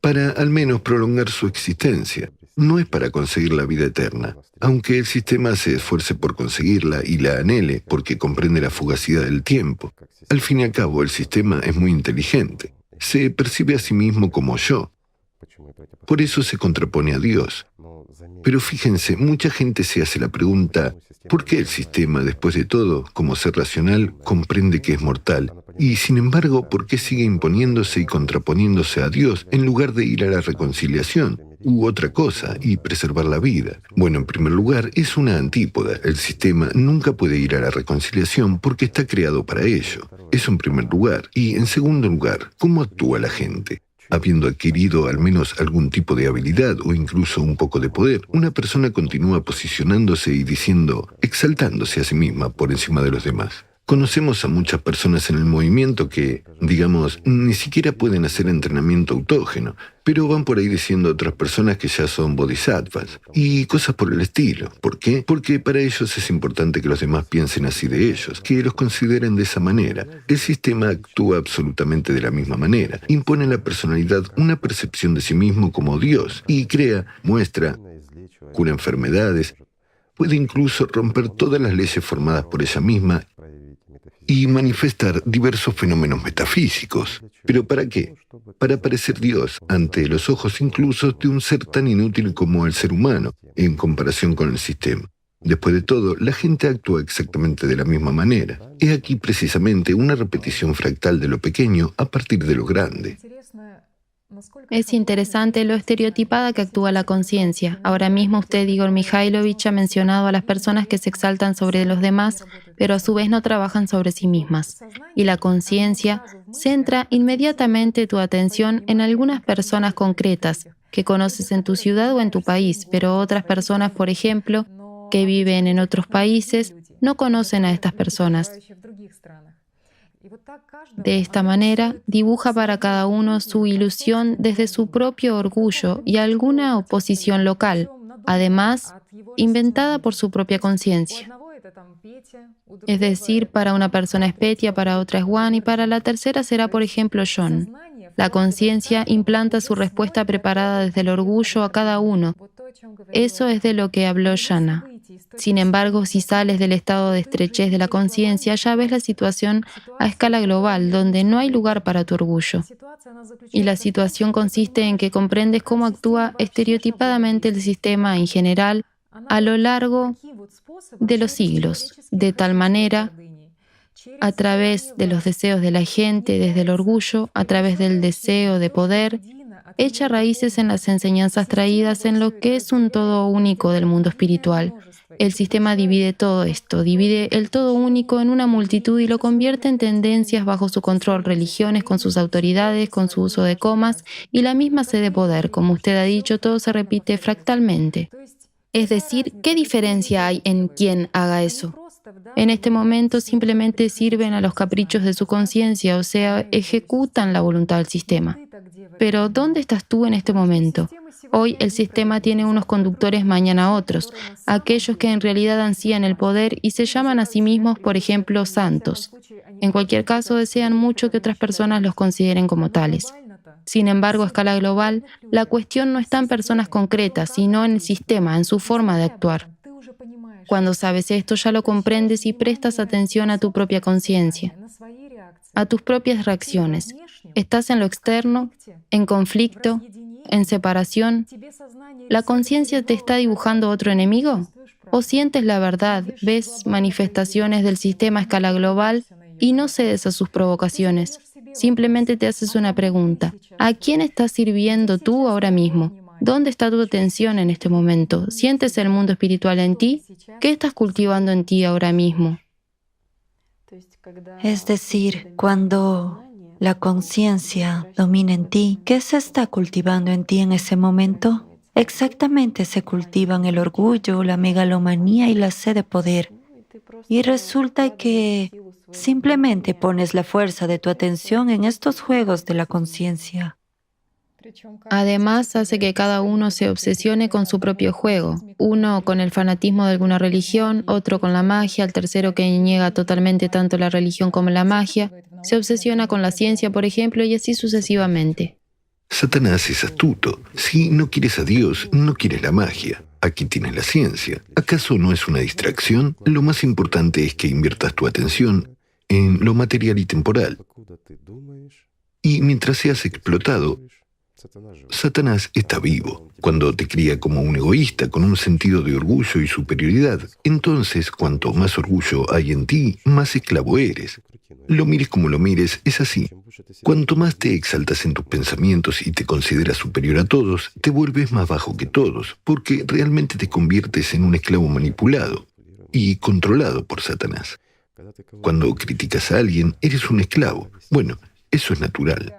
Para al menos prolongar su existencia. No es para conseguir la vida eterna, aunque el sistema se esfuerce por conseguirla y la anhele porque comprende la fugacidad del tiempo. Al fin y al cabo, el sistema es muy inteligente. Se percibe a sí mismo como yo. Por eso se contrapone a Dios. Pero fíjense, mucha gente se hace la pregunta, ¿por qué el sistema, después de todo, como ser racional, comprende que es mortal? Y sin embargo, ¿por qué sigue imponiéndose y contraponiéndose a Dios en lugar de ir a la reconciliación u otra cosa y preservar la vida? Bueno, en primer lugar, es una antípoda. El sistema nunca puede ir a la reconciliación porque está creado para ello. Eso en primer lugar. Y en segundo lugar, ¿cómo actúa la gente? Habiendo adquirido al menos algún tipo de habilidad o incluso un poco de poder, una persona continúa posicionándose y diciendo, exaltándose a sí misma por encima de los demás. Conocemos a muchas personas en el movimiento que, digamos, ni siquiera pueden hacer entrenamiento autógeno, pero van por ahí diciendo a otras personas que ya son bodhisattvas y cosas por el estilo. ¿Por qué? Porque para ellos es importante que los demás piensen así de ellos, que los consideren de esa manera. El sistema actúa absolutamente de la misma manera. Impone a la personalidad una percepción de sí mismo como Dios y crea, muestra, cura enfermedades, puede incluso romper todas las leyes formadas por ella misma y manifestar diversos fenómenos metafísicos. ¿Pero para qué? Para parecer Dios ante los ojos incluso de un ser tan inútil como el ser humano en comparación con el sistema. Después de todo, la gente actúa exactamente de la misma manera. He aquí precisamente una repetición fractal de lo pequeño a partir de lo grande.
Es interesante lo estereotipada que actúa la conciencia. Ahora mismo usted, Igor Mikhailovich, ha mencionado a las personas que se exaltan sobre los demás, pero a su vez no trabajan sobre sí mismas. Y la conciencia centra inmediatamente tu atención en algunas personas concretas que conoces en tu ciudad o en tu país, pero otras personas, por ejemplo, que viven en otros países, no conocen a estas personas. De esta manera, dibuja para cada uno su ilusión desde su propio orgullo y alguna oposición local, además, inventada por su propia conciencia. Es decir, para una persona es Petya, para otra es Juan y para la tercera será, por ejemplo, John. La conciencia implanta su respuesta preparada desde el orgullo a cada uno. Eso es de lo que habló Jana. Sin embargo, si sales del estado de estrechez de la conciencia, ya ves la situación a escala global, donde no hay lugar para tu orgullo. Y la situación consiste en que comprendes cómo actúa estereotipadamente el sistema en general a lo largo de los siglos, de tal manera, a través de los deseos de la gente, desde el orgullo, a través del deseo de poder, echa raíces en las enseñanzas traídas en lo que es un todo único del mundo espiritual. El sistema divide todo esto, divide el todo único en una multitud y lo convierte en tendencias bajo su control, religiones con sus autoridades, con su uso de comas y la misma sed de poder. Como usted ha dicho, todo se repite fractalmente. Es decir, ¿qué diferencia hay en quien haga eso? En este momento simplemente sirven a los caprichos de su conciencia, o sea, ejecutan la voluntad del sistema. Pero ¿dónde estás tú en este momento? Hoy el sistema tiene unos conductores, mañana otros, aquellos que en realidad ansían el poder y se llaman a sí mismos, por ejemplo, santos. En cualquier caso, desean mucho que otras personas los consideren como tales. Sin embargo, a escala global, la cuestión no está en personas concretas, sino en el sistema, en su forma de actuar. Cuando sabes esto, ya lo comprendes y prestas atención a tu propia conciencia, a tus propias reacciones. ¿Estás en lo externo, en conflicto, en separación? ¿La conciencia te está dibujando otro enemigo? ¿O sientes la verdad, ves manifestaciones del sistema a escala global y no cedes a sus provocaciones? Simplemente te haces una pregunta. ¿A quién estás sirviendo tú ahora mismo? ¿Dónde está tu atención en este momento? ¿Sientes el mundo espiritual en ti? ¿Qué estás cultivando en ti ahora mismo?
Es decir, cuando la conciencia domina en ti, ¿qué se está cultivando en ti en ese momento? Exactamente se cultivan el orgullo, la megalomanía y la sed de poder. Y resulta que simplemente pones la fuerza de tu atención en estos juegos de la conciencia.
Además, hace que cada uno se obsesione con su propio juego, uno con el fanatismo de alguna religión, otro con la magia, el tercero que niega totalmente tanto la religión como la magia, se obsesiona con la ciencia, por ejemplo, y así sucesivamente.
Satanás es astuto. Si no quieres a Dios, no quieres la magia. Aquí tienes la ciencia. ¿Acaso no es una distracción? Lo más importante es que inviertas tu atención en lo material y temporal. Y mientras seas explotado, Satanás está vivo. Cuando te cría como un egoísta, con un sentido de orgullo y superioridad, entonces cuanto más orgullo hay en ti, más esclavo eres. Lo mires como lo mires, es así. Cuanto más te exaltas en tus pensamientos y te consideras superior a todos, te vuelves más bajo que todos, porque realmente te conviertes en un esclavo manipulado y controlado por Satanás. Cuando criticas a alguien, eres un esclavo. Bueno, eso es natural.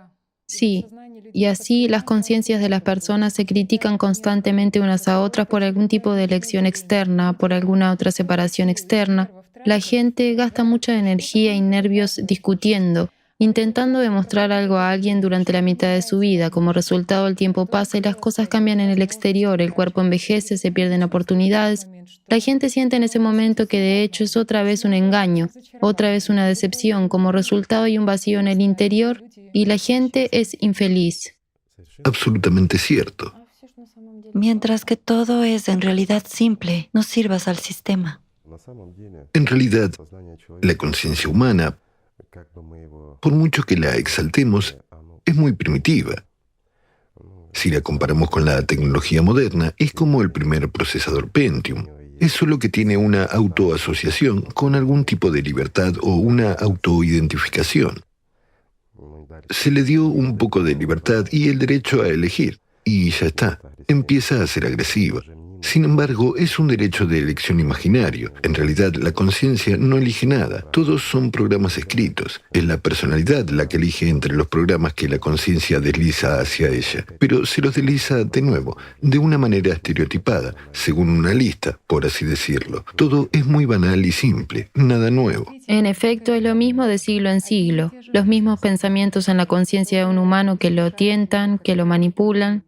Sí, y así las conciencias de las personas se critican constantemente unas a otras por algún tipo de elección externa, por alguna otra separación externa. La gente gasta mucha energía y nervios discutiendo, intentando demostrar algo a alguien durante la mitad de su vida. Como resultado, el tiempo pasa y las cosas cambian en el exterior, el cuerpo envejece, se pierden oportunidades. La gente siente en ese momento que de hecho es otra vez un engaño, otra vez una decepción. Como resultado hay un vacío en el interior y la gente es infeliz.
Absolutamente cierto.
Mientras que todo es en realidad simple, no sirvas al sistema.
En realidad, la conciencia humana, por mucho que la exaltemos, es muy primitiva. Si la comparamos con la tecnología moderna, es como el primer procesador Pentium. Es solo que tiene una autoasociación con algún tipo de libertad o una autoidentificación. Se le dio un poco de libertad y el derecho a elegir, y ya está, empieza a ser agresiva. Sin embargo, es un derecho de elección imaginario. En realidad, la conciencia no elige nada. Todos son programas escritos. Es la personalidad la que elige entre los programas que la conciencia desliza hacia ella. Pero se los desliza de nuevo, de una manera estereotipada, según una lista, por así decirlo. Todo es muy banal y simple, nada nuevo.
En efecto, es lo mismo de siglo en siglo. Los mismos pensamientos en la conciencia de un humano que lo tientan, que lo manipulan.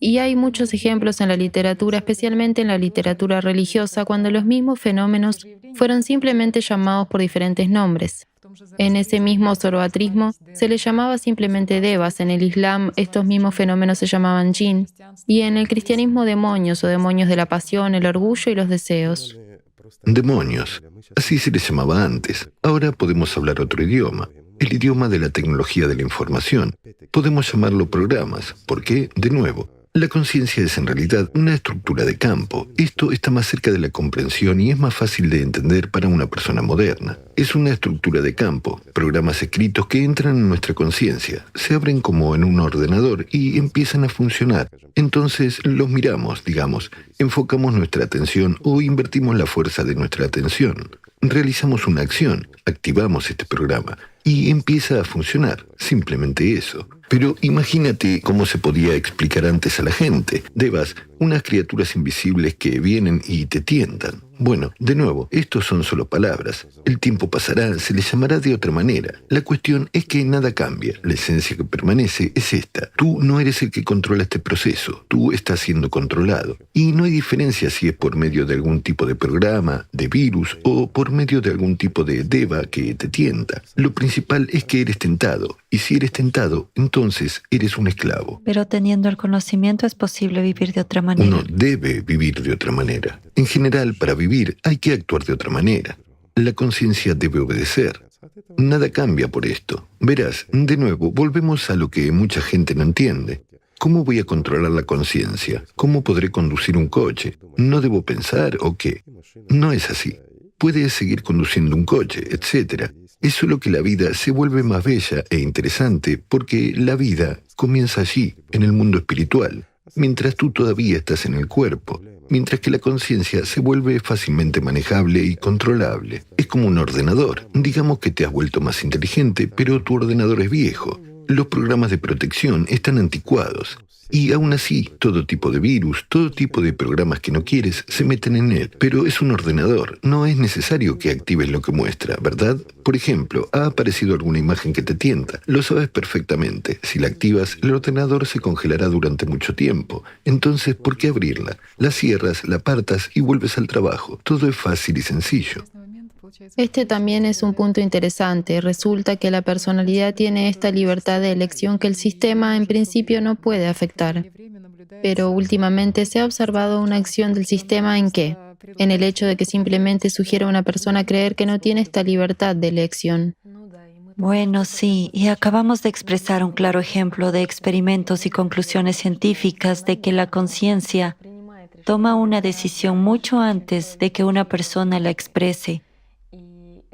Y hay muchos ejemplos en la literatura, especialmente en la literatura religiosa, cuando los mismos fenómenos fueron simplemente llamados por diferentes nombres. En ese mismo zoroastrismo se les llamaba simplemente devas, en el Islam estos mismos fenómenos se llamaban jinn, y en el cristianismo demonios o demonios de la pasión, el orgullo y los deseos.
Demonios, así se les llamaba antes. Ahora podemos hablar otro idioma. El idioma de la tecnología de la información. Podemos llamarlo programas. ¿Por qué? De nuevo. La conciencia es en realidad una estructura de campo. Esto está más cerca de la comprensión y es más fácil de entender para una persona moderna. Es una estructura de campo, programas escritos que entran en nuestra conciencia, se abren como en un ordenador y empiezan a funcionar. Entonces los miramos, digamos, enfocamos nuestra atención o invertimos la fuerza de nuestra atención. Realizamos una acción, activamos este programa y empieza a funcionar, simplemente eso. Pero imagínate cómo se podía explicar antes a la gente. Devas, unas criaturas invisibles que vienen y te tientan. Bueno, de nuevo, estos son solo palabras. El tiempo pasará, se les llamará de otra manera. La cuestión es que nada cambia. La esencia que permanece es esta. Tú no eres el que controla este proceso. Tú estás siendo controlado. Y no hay diferencia si es por medio de algún tipo de programa, de virus o por medio de algún tipo de deva que te tienta. Lo principal es que eres tentado. Y si eres tentado, entonces eres un esclavo.
Pero teniendo el conocimiento es posible vivir de otra manera.
Uno debe vivir de otra manera. En general, para vivir hay que actuar de otra manera. La conciencia debe obedecer. Nada cambia por esto. Verás, de nuevo, volvemos a lo que mucha gente no entiende. ¿Cómo voy a controlar la conciencia? ¿Cómo podré conducir un coche? ¿No debo pensar o qué? No es así. Puedes seguir conduciendo un coche, etc. Es solo que la vida se vuelve más bella e interesante porque la vida comienza allí, en el mundo espiritual, mientras tú todavía estás en el cuerpo, mientras que la conciencia se vuelve fácilmente manejable y controlable. Es como un ordenador. Digamos que te has vuelto más inteligente, pero tu ordenador es viejo. Los programas de protección están anticuados. Y aún así, todo tipo de virus, todo tipo de programas que no quieres, se meten en él. Pero es un ordenador, no es necesario que actives lo que muestra, ¿verdad? Por ejemplo, ha aparecido alguna imagen que te tienta. Lo sabes perfectamente. Si la activas, el ordenador se congelará durante mucho tiempo. Entonces, ¿por qué abrirla? La cierras, la apartas y vuelves al trabajo. Todo es fácil y sencillo.
Este también es un punto interesante. Resulta que la personalidad tiene esta libertad de elección que el sistema en principio no puede afectar. Pero últimamente se ha observado una acción del sistema ¿en qué? En el hecho de que simplemente sugiere a una persona creer que no tiene esta libertad de elección.
Bueno, sí, y acabamos de expresar un claro ejemplo de experimentos y conclusiones científicas de que la conciencia toma una decisión mucho antes de que una persona la exprese.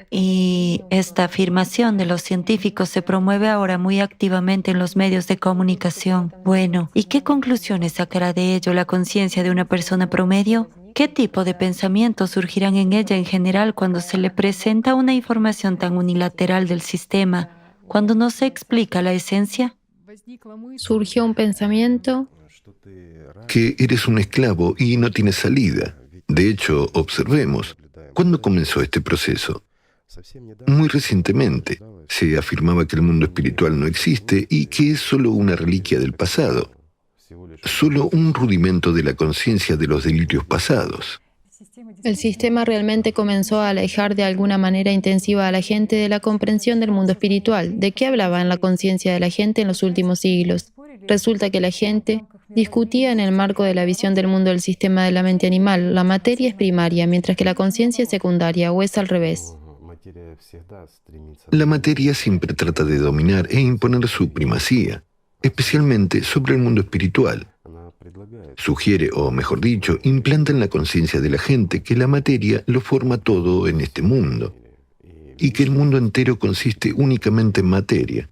Y esta afirmación de los científicos se promueve ahora muy activamente en los medios de comunicación. Bueno, ¿y qué conclusiones sacará de ello la conciencia de una persona promedio? ¿Qué tipo de pensamientos surgirán en ella en general cuando se le presenta una información tan unilateral del sistema, cuando no se explica la esencia?
Surgió un pensamiento.
Que eres un esclavo y no tienes salida. De hecho, observemos, ¿cuándo comenzó este proceso? Muy recientemente, se afirmaba que el mundo espiritual no existe y que es solo una reliquia del pasado, solo un rudimento de la conciencia de los delirios pasados.
El sistema realmente comenzó a alejar de alguna manera intensiva a la gente de la comprensión del mundo espiritual. ¿De qué hablaba en la conciencia de la gente en los últimos siglos? Resulta que la gente discutía en el marco de la visión del mundo del sistema de la mente animal. La materia es primaria, mientras que la conciencia es secundaria, o es al revés.
La materia siempre trata de dominar e imponer su primacía, especialmente sobre el mundo espiritual. Sugiere, o mejor dicho, implanta en la conciencia de la gente que la materia lo forma todo en este mundo y que el mundo entero consiste únicamente en materia.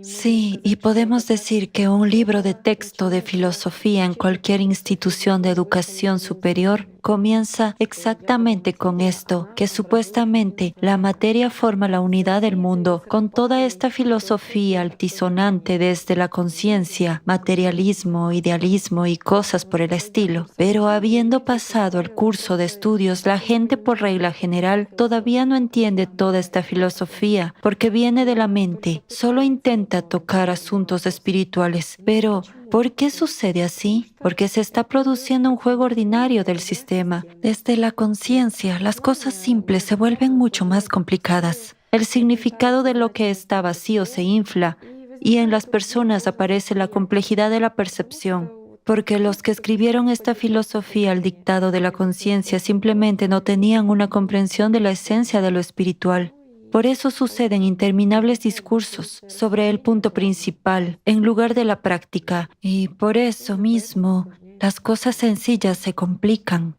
Sí, y podemos decir que un libro de texto de filosofía en cualquier institución de educación superior comienza exactamente con esto, que supuestamente la materia forma la unidad del mundo, con toda esta filosofía altisonante desde la conciencia, materialismo, idealismo y cosas por el estilo. Pero habiendo pasado el curso de estudios, la gente por regla general todavía no entiende toda esta filosofía, porque viene de la mente, solo intenta tocar asuntos espirituales. Pero, ¿por qué sucede así? Porque se está produciendo un juego ordinario del sistema. Desde la conciencia, las cosas simples se vuelven mucho más complicadas. El significado de lo que está vacío se infla y en las personas aparece la complejidad de la percepción. Porque los que escribieron esta filosofía al dictado de la conciencia simplemente no tenían una comprensión de la esencia de lo espiritual. Por eso suceden interminables discursos sobre el punto principal en lugar de la práctica, y por eso mismo las cosas sencillas se complican.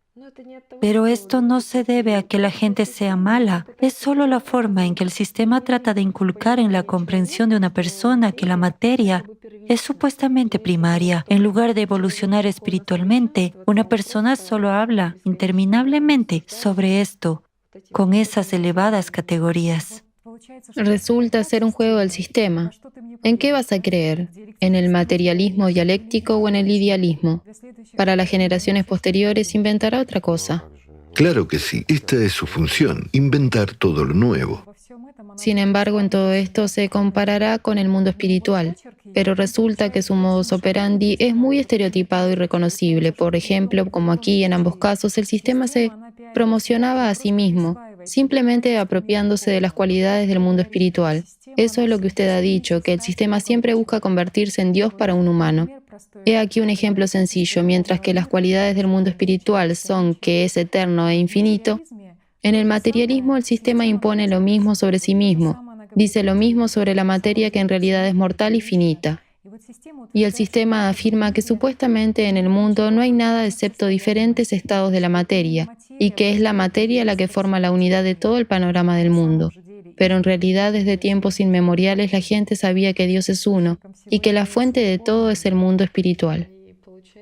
Pero esto no se debe a que la gente sea mala, es solo la forma en que el sistema trata de inculcar en la comprensión de una persona que la materia es supuestamente primaria. En lugar de evolucionar espiritualmente, una persona solo habla interminablemente sobre esto, con esas elevadas categorías.
Resulta ser un juego del sistema. ¿En qué vas a creer? ¿En el materialismo dialéctico o en el idealismo? Para las generaciones posteriores inventará otra cosa.
Claro que sí, esta es su función, inventar todo lo nuevo.
Sin embargo, en todo esto se comparará con el mundo espiritual, pero resulta que su modus operandi es muy estereotipado y reconocible. Por ejemplo, como aquí en ambos casos, el sistema se promocionaba a sí mismo, simplemente apropiándose de las cualidades del mundo espiritual. Eso es lo que usted ha dicho, que el sistema siempre busca convertirse en Dios para un humano. He aquí un ejemplo sencillo. Mientras que las cualidades del mundo espiritual son que es eterno e infinito, en el materialismo el sistema impone lo mismo sobre sí mismo, dice lo mismo sobre la materia que en realidad es mortal y finita. Y el sistema afirma que supuestamente en el mundo no hay nada excepto diferentes estados de la materia, y que es la materia la que forma la unidad de todo el panorama del mundo. Pero en realidad desde tiempos inmemoriales la gente sabía que Dios es uno, y que la fuente de todo es el mundo espiritual.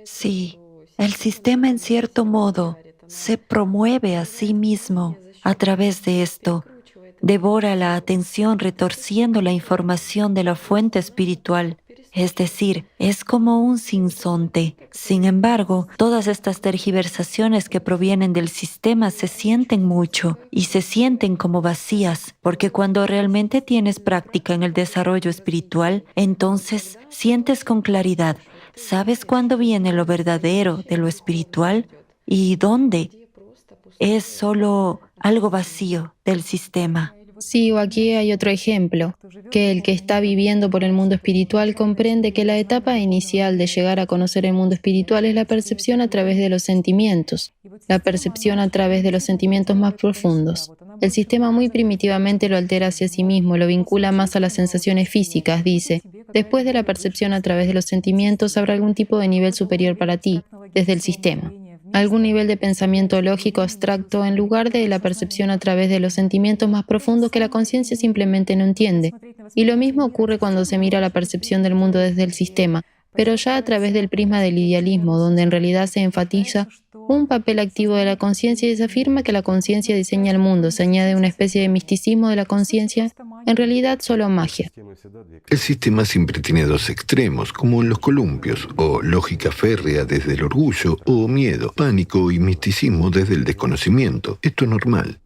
Sí, el sistema en cierto modo se promueve a sí mismo a través de esto, devora la atención retorciendo la información de la fuente espiritual. Es decir, es como un sinsonte. Sin embargo, todas estas tergiversaciones que provienen del sistema se sienten mucho y se sienten como vacías, porque cuando realmente tienes práctica en el desarrollo espiritual, entonces sientes con claridad, sabes cuándo viene lo verdadero de lo espiritual y dónde es solo algo vacío del sistema.
Sí, o aquí hay otro ejemplo, que el que está viviendo por el mundo espiritual comprende que la etapa inicial de llegar a conocer el mundo espiritual es la percepción a través de los sentimientos, la percepción a través de los sentimientos más profundos. El sistema muy primitivamente lo altera hacia sí mismo, lo vincula más a las sensaciones físicas, dice. Después de la percepción a través de los sentimientos, habrá algún tipo de nivel superior para ti, desde el sistema. Algún nivel de pensamiento lógico abstracto en lugar de la percepción a través de los sentimientos más profundos que la conciencia simplemente no entiende. Y lo mismo ocurre cuando se mira la percepción del mundo desde el sistema, pero ya a través del prisma del idealismo, donde en realidad se enfatiza un papel activo de la conciencia y se afirma que la conciencia diseña el mundo, se añade una especie de misticismo de la conciencia, en realidad solo magia.
El sistema siempre tiene dos extremos, como en los columpios, o lógica férrea desde el orgullo, o miedo, pánico y misticismo desde el desconocimiento. Esto es normal.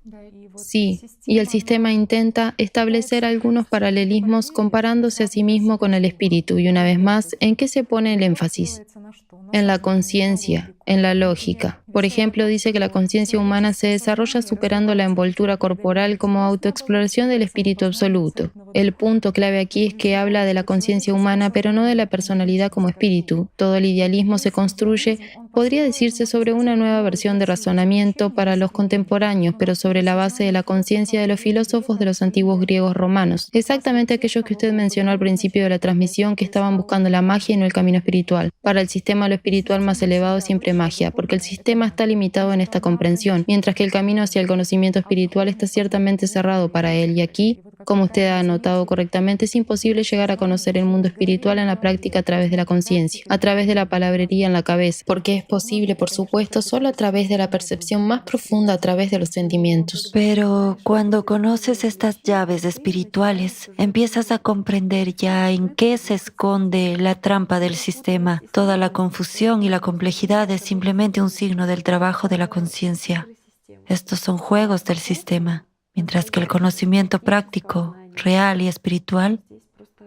Sí, y el sistema intenta establecer algunos paralelismos comparándose a sí mismo con el espíritu, y una vez más, ¿en qué se pone el énfasis? En la conciencia, en la lógica. Por ejemplo, dice que la conciencia humana se desarrolla superando la envoltura corporal como autoexploración del espíritu absoluto. El punto clave aquí es que habla de la conciencia humana, pero no de la personalidad como espíritu. Todo el idealismo se construye, podría decirse, sobre una nueva versión de razonamiento para los contemporáneos, pero sobre la base de la conciencia de los filósofos de los antiguos griegos romanos. Exactamente aquellos que usted mencionó al principio de la transmisión, que estaban buscando la magia y no el camino espiritual. Para el sistema, lo espiritual más elevado es siempre magia, porque el sistema está limitado en esta comprensión, mientras que el camino hacia el conocimiento espiritual está ciertamente cerrado para él. Y aquí, como usted ha notado correctamente, es imposible llegar a conocer el mundo espiritual en la práctica a través de la conciencia, a través de la palabrería en la cabeza, porque es posible, por supuesto, solo a través de la percepción más profunda, a través de los sentimientos.
Pero cuando conoces estas llaves espirituales, empiezas a comprender ya en qué se esconde la trampa del sistema. Toda la confusión y la complejidad es simplemente un signo del trabajo de la conciencia. Estos son juegos del sistema, mientras que el conocimiento práctico, real y espiritual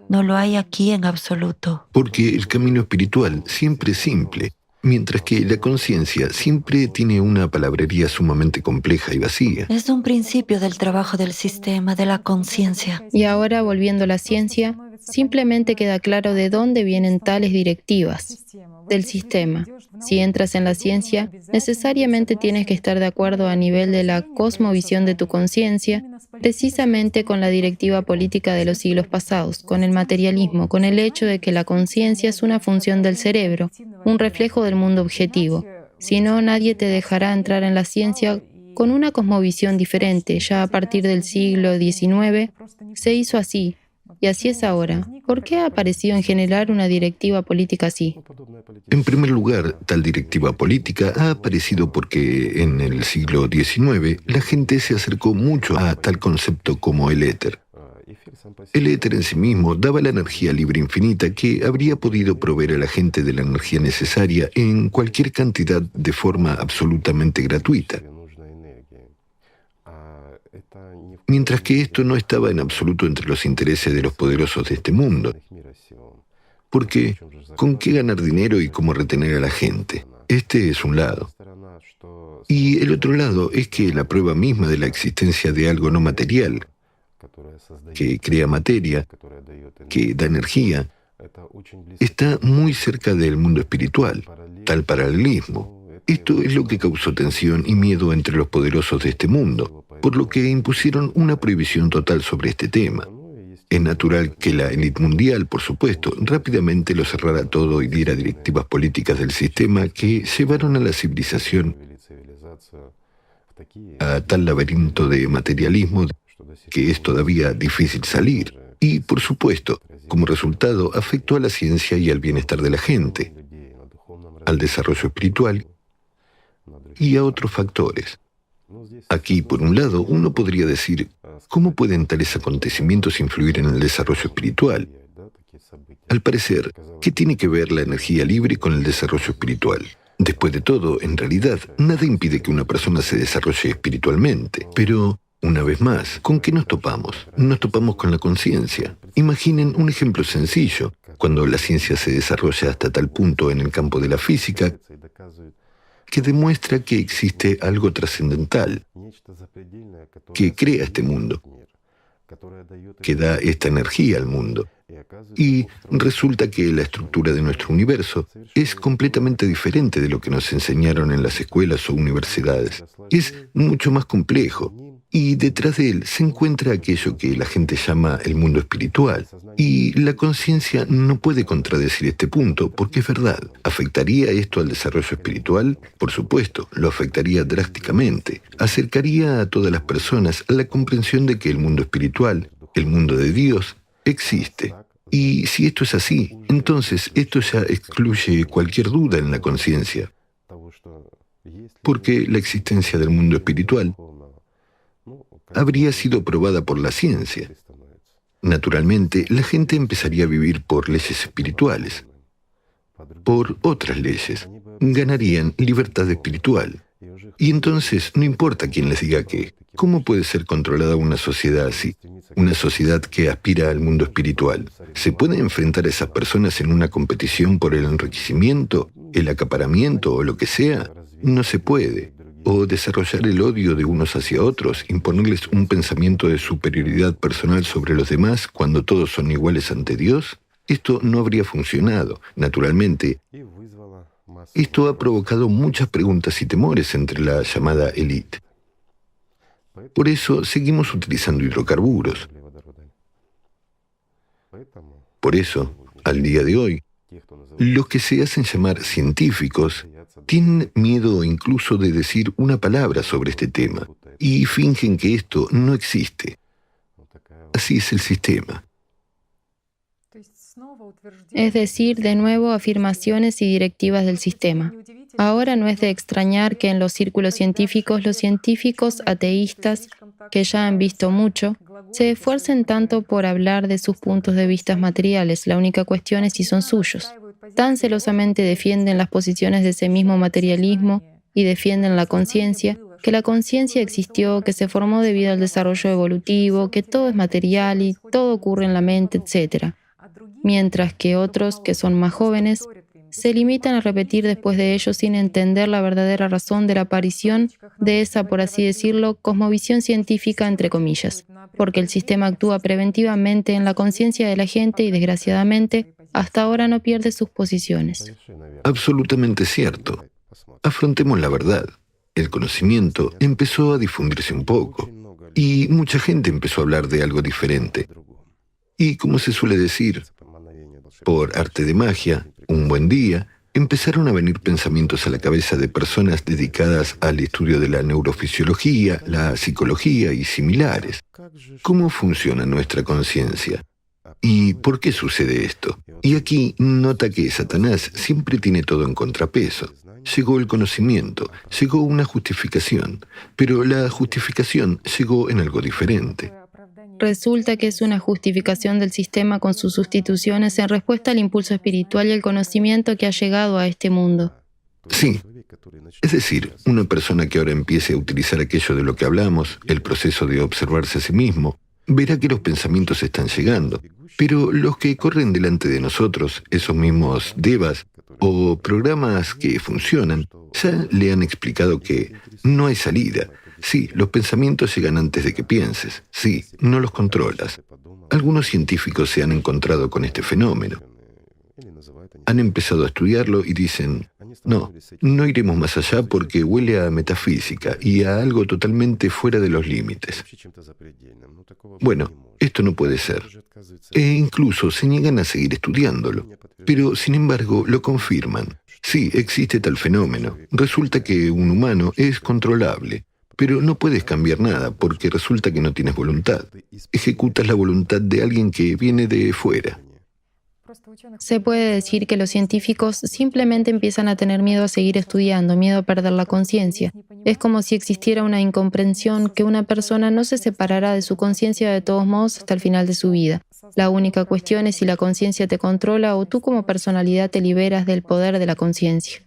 no lo hay aquí en absoluto.
Porque el camino espiritual siempre es simple, mientras que la conciencia siempre tiene una palabrería sumamente compleja y vacía.
Es un principio del trabajo del sistema, de la conciencia.
Y ahora, volviendo a la ciencia, simplemente queda claro de dónde vienen tales directivas, del sistema. Si entras en la ciencia, necesariamente tienes que estar de acuerdo a nivel de la cosmovisión de tu conciencia, precisamente con la directiva política de los siglos pasados, con el materialismo, con el hecho de que la conciencia es una función del cerebro, un reflejo del mundo objetivo. Si no, nadie te dejará entrar en la ciencia con una cosmovisión diferente. Ya a partir del siglo XIX se hizo así. Y así es ahora. ¿Por qué ha aparecido en general una directiva política así?
En primer lugar, tal directiva política ha aparecido porque en el siglo XIX la gente se acercó mucho a tal concepto como el éter. El éter en sí mismo daba la energía libre infinita que habría podido proveer a la gente de la energía necesaria en cualquier cantidad de forma absolutamente gratuita. Mientras que esto no estaba en absoluto entre los intereses de los poderosos de este mundo. Porque, ¿con qué ganar dinero y cómo retener a la gente? Este es un lado. Y el otro lado es que la prueba misma de la existencia de algo no material, que crea materia, que da energía, está muy cerca del mundo espiritual, tal paralelismo. Esto es lo que causó tensión y miedo entre los poderosos de este mundo, por lo que impusieron una prohibición total sobre este tema. Es natural que la élite mundial, por supuesto, rápidamente lo cerrara todo y diera directivas políticas del sistema que llevaron a la civilización a tal laberinto de materialismo que es todavía difícil salir. Y, por supuesto, como resultado, afectó a la ciencia y al bienestar de la gente, al desarrollo espiritual y a otros factores. Aquí, por un lado, uno podría decir, ¿cómo pueden tales acontecimientos influir en el desarrollo espiritual? Al parecer, ¿qué tiene que ver la energía libre con el desarrollo espiritual? Después de todo, en realidad, nada impide que una persona se desarrolle espiritualmente. Pero, una vez más, ¿con qué nos topamos? Nos topamos con la conciencia. Imaginen un ejemplo sencillo. Cuando la ciencia se desarrolla hasta tal punto en el campo de la física que demuestra que existe algo trascendental que crea este mundo, que da esta energía al mundo. Y resulta que la estructura de nuestro universo es completamente diferente de lo que nos enseñaron en las escuelas o universidades. Es mucho más complejo. Y detrás de él se encuentra aquello que la gente llama el mundo espiritual. Y la conciencia no puede contradecir este punto porque es verdad. ¿Afectaría esto al desarrollo espiritual? Por supuesto, lo afectaría drásticamente. Acercaría a todas las personas a la comprensión de que el mundo espiritual, el mundo de Dios, existe. Y si esto es así, entonces esto ya excluye cualquier duda en la conciencia, porque la existencia del mundo espiritual habría sido probada por la ciencia. Naturalmente, la gente empezaría a vivir por leyes espirituales, por otras leyes. Ganarían libertad espiritual. Y entonces, no importa quién les diga qué, ¿cómo puede ser controlada una sociedad así? Una sociedad que aspira al mundo espiritual. ¿Se puede enfrentar a esas personas en una competición por el enriquecimiento, el acaparamiento o lo que sea? No se puede. O desarrollar el odio de unos hacia otros, imponerles un pensamiento de superioridad personal sobre los demás cuando todos son iguales ante Dios. Esto no habría funcionado. Naturalmente, esto ha provocado muchas preguntas y temores entre la llamada élite. Por eso seguimos utilizando hidrocarburos. Por eso, al día de hoy, los que se hacen llamar científicos tienen miedo incluso de decir una palabra sobre este tema y fingen que esto no existe. Así es el sistema.
Es decir, de nuevo, afirmaciones y directivas del sistema. Ahora no es de extrañar que en los círculos científicos, los científicos ateístas, que ya han visto mucho, se esfuercen tanto por hablar de sus puntos de vista materiales. La única cuestión es si son suyos. Tan celosamente defienden las posiciones de ese mismo materialismo y defienden la conciencia, que la conciencia existió, que se formó debido al desarrollo evolutivo, que todo es material y todo ocurre en la mente, etc. Mientras que otros, que son más jóvenes, se limitan a repetir después de ello sin entender la verdadera razón de la aparición de esa, por así decirlo, cosmovisión científica, entre comillas, porque el sistema actúa preventivamente en la conciencia de la gente y, desgraciadamente, hasta ahora no pierde sus posiciones.
Absolutamente cierto. Afrontemos la verdad. El conocimiento empezó a difundirse un poco y mucha gente empezó a hablar de algo diferente. Y como se suele decir, por arte de magia, un buen día, empezaron a venir pensamientos a la cabeza de personas dedicadas al estudio de la neurofisiología, la psicología y similares. ¿Cómo funciona nuestra conciencia? ¿Y por qué sucede esto? Y aquí nota que Satanás siempre tiene todo en contrapeso. Llegó el conocimiento, llegó una justificación, pero la justificación llegó en algo diferente.
Resulta que es una justificación del sistema con sus sustituciones en respuesta al impulso espiritual y el conocimiento que ha llegado a este mundo.
Sí. Es decir, una persona que ahora empiece a utilizar aquello de lo que hablamos, el proceso de observarse a sí mismo, verá que los pensamientos están llegando. Pero los que corren delante de nosotros, esos mismos devas o programas que funcionan, ya le han explicado que no hay salida. Sí, los pensamientos llegan antes de que pienses. Sí, no los controlas. Algunos científicos se han encontrado con este fenómeno. Han empezado a estudiarlo y dicen, no iremos más allá porque huele a metafísica y a algo totalmente fuera de los límites. Bueno, esto no puede ser. E incluso se niegan a seguir estudiándolo. Pero, sin embargo, lo confirman. Sí, existe tal fenómeno. Resulta que un humano es controlable. Pero no puedes cambiar nada porque resulta que no tienes voluntad. Ejecutas la voluntad de alguien que viene de fuera.
Se puede decir que los científicos simplemente empiezan a tener miedo a seguir estudiando, miedo a perder la conciencia. Es como si existiera una incomprensión que una persona no se separará de su conciencia de todos modos hasta el final de su vida. La única cuestión es si la conciencia te controla o tú como personalidad te liberas del poder de la conciencia.